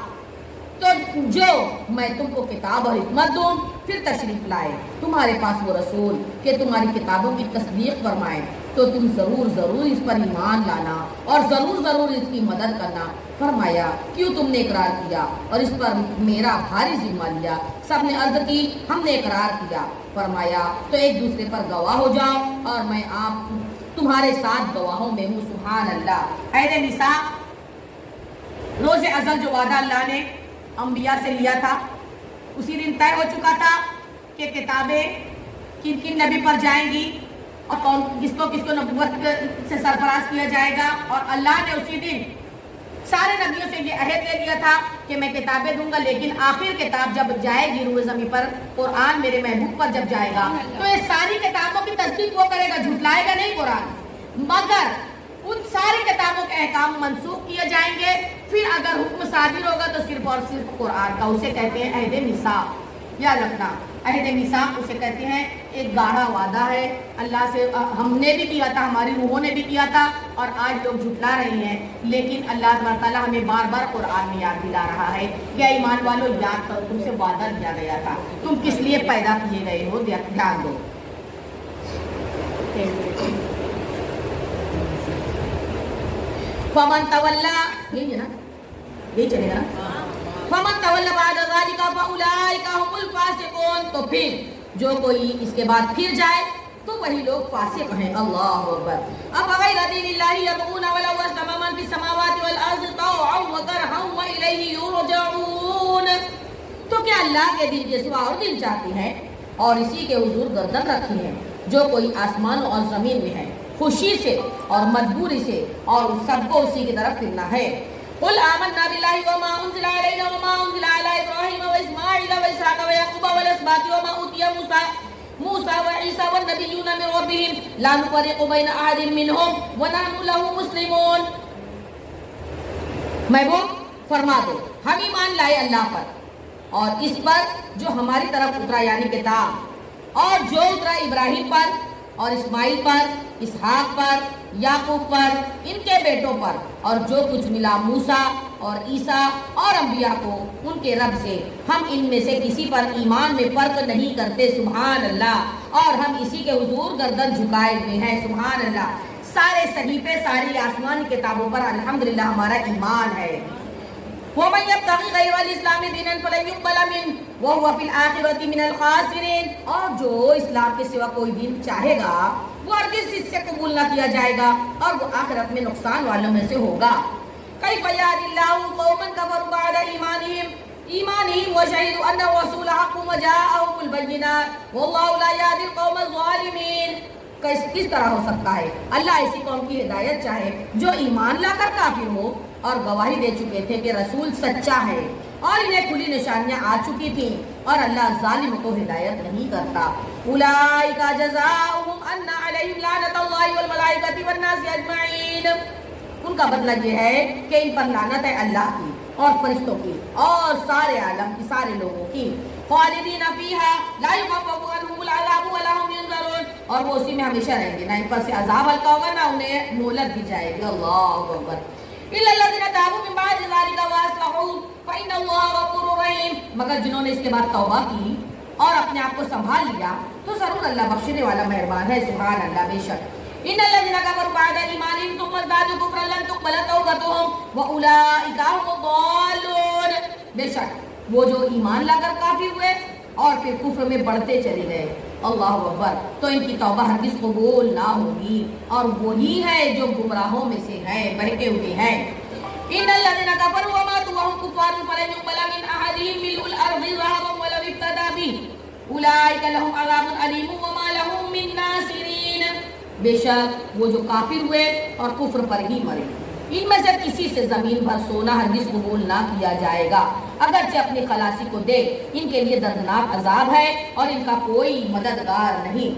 تو جو میں تم کو کتاب اور حکمت دوں پھر تشریف لائے تمہارے پاس وہ رسول کہ تمہاری کتابوں کی تصدیق فرمائے تو تم ضرور اس پر ایمان لانا اور ضرور اس کی مدد کرنا. فرمایا کیوں تم نے اقرار کیا اور اس پر میرا بھاری ذمہ لیا؟ سب نے عرض کی ہم نے اقرار کیا. فرمایا تو ایک دوسرے پر گواہ ہو جاؤ اور میں آپ تمہارے ساتھ گواہوں میں ہوں. سبحان اللہ. عہد میثاق روز ازل جو وعدہ اللہ نے انبیاء سے لیا تھا اسی دن طے ہو چکا تھا کہ کتابیں کن کن نبی پر جائیں گی اور کس کو نبوت سے سرفراز کیا جائے گا. اور اللہ نے اسی دن سارے نبیوں سے یہ عہد لے لیا تھا کہ میں کتابیں دوں گا، لیکن آخر کتاب جب جائے گی روئے زمین پر، قرآن میرے محبوب پر جب جائے گا تو یہ ساری کتابوں کی تصدیق وہ کرے گا، جھٹلائے گا نہیں قرآن، مگر ان ساری کتابوں کے احکام منسوخ کیے جائیں گے. پھر اگر حکم صادر ہوگا تو صرف اور صرف قرآن کا. اسے کہتے ہیں عہد میثاق. یاد رکھنا عہد میثاق اسے کہتے ہیں ایک گاڑھا وعدہ ہے اللہ سے. ہم نے بھی کیا تھا، ہماری روحوں نے بھی کیا تھا اور آج لوگ جھٹلا رہے ہیں، لیکن اللہ تعالیٰ ہمیں بار بار قرآن میں یاد دلا رہا ہے کہ ایمان والو یاد کرو تم سے وعدہ کیا گیا تھا، تم کس لیے پیدا کیے گئے ہو، دھیان دو. فمن تولا، یہی ہے نا، یہی چلے گا نا. فمن تولا بعد ذلك فاولئک هم الفاسقون. تو پھر جو کوئی اس کے بعد پھر جائے تو وہی لوگ فاسق ہیں. اللہ اکبر. افغیر دین اللہ یبغون ولو اسلم من فی السماوات والارض طوعا وکرها والیہ یرجعون. تو کیا اللہ کے دین کے سوا اور دین چاہتے ہیں اور اسی کے حضور گردن رکھی ہے. جو کوئی آسمان اور زمین میں ہے خوشی سے اور مجبوری سے اور سب کو اسی کی طرف پھرنا ہے. قل آمنا بالله وما أنزل علينا وما أنزل على إبراهيم وإسماعيل وإسحاق ويعقوب والأسباط وما أوتي موسى وعيسى والنبيون من ربهم لا نفرق بين أحد منهم ونحن له مسلمون. محبوب فرما دو ہم ایمان لائے اللہ پر اور اس پر جو ہماری طرف اترا یعنی کتاب، اور جو اترا ابراہیم پر اور اسماعیل پر، اسحاق پر، یعقوب پر، ان کے بیٹوں پر، اور جو کچھ ملا موسیٰ اور عیسیٰ اور انبیاء کو ان کے رب سے، ہم ان میں سے کسی پر ایمان میں فرق نہیں کرتے. سبحان اللہ. اور ہم اسی کے حضور گردن جھکائے ہوئے ہیں. سبحان اللہ. سارے صحیفے، ساری آسمانی کتابوں پر الحمدللہ ہمارا ایمان ہے. وَمَن يَبْتَغِ غَيْرَ الْإِسْلَامِ دِينًا فَلَن يُقْبَلَ مِنْهُ وَهُوَ فِي الْآخِرَةِ مِنَ الْخَاسِرِينَ. اور جو اسلام کے سوا کوئی دین چاہے گا وہ ہرگز اس سے قبول نہ کیا جائے گا اور وہ آخرت میں نقصان والوں میں سے ہوگا. كَيْفَ يَهْدِي اللَّهُ قَوْمًا كَفَرُوا بَعْدَ إِيمَانِهِمْ وَشَهِدُوا أَنَّ الرَّسُولَ حَقٌّ وَجَاءَهُمُ الْبَيِّنَاتُ وَاللَّهُ لَا يَهْدِي الْقَوْمَ الظَّالِمِينَ. کس طرح ہو سکتا ہے اللہ ایسی قوم کی ہدایت چاہے جو ایمان لا کر کافر ہو اور گواہی دے چکے تھے کہ رسول سچا ہے اور انہیں کھلی نشانیاں آ چکی تھیں، اور اللہ ظالم کو ہدایت نہیں کرتا. اولئک جزاؤہم ان علیہم لعنت اللہ والملائکۃ والناس اجمعین. ان کا بدلہ یہ ہے کہ ان پر لعنت ہے اللہ کی اور فرشتوں کی اور سارے عالم کی، سارے لوگوں کی. خالدین فیہا لا یخفف عنہم العذاب ولا هم ینظرون. اور وہ اسی میں ہمیشہ رہیں گے، نہ ان پر سے عذاب ہلکا ہوگا نہ انہیں مہلت دی جائے گی. اللہ اکبر. الا الذین تابوا من بعد ذلک واصلحوا فإن اللہ غفور رحیم. مگر جنہوں نے اس کے بعد توبہ کی اور اپنے آپ کو سنبھال لیا تو ضرور اللہ بخشنے والا مہربان ہے. سبحان اللہ. بے شک ان الذین کفروا بعد ایمانہم ثم ازدادوا کفرا لن تقبل توبتهم واولئک هم الضالون. بے شک وہ جو ایمان لا کر کافر ہوئے اور پھر کفر میں بڑھتے چلے گئے، اللہ اکبر، تو ان کی توبہ ہرگز قبول نہ ہوگی اور وہی ہے جو گمراہوں میں سے ہیں، بہکے ہوئے ہیں. ان الذين كفروا وماتوا وهم كفار فلن يقبل من احدهم ملء الارض ذهبا ولو افتدى به اولئك لهم عذاب اليم وما لهم من ناصرين. بے شک وہ جو کافر ہوئے اور کفر پر ہی مرے، ان میں سے کسی سے زمین بھر سونا ہرگز قبول نہ کیا جائے گا اگرچہ اپنی خلاصی کو دیکھ. ان کے لیے دردناک عذاب ہے اور ان کا کوئی مددگار نہیں.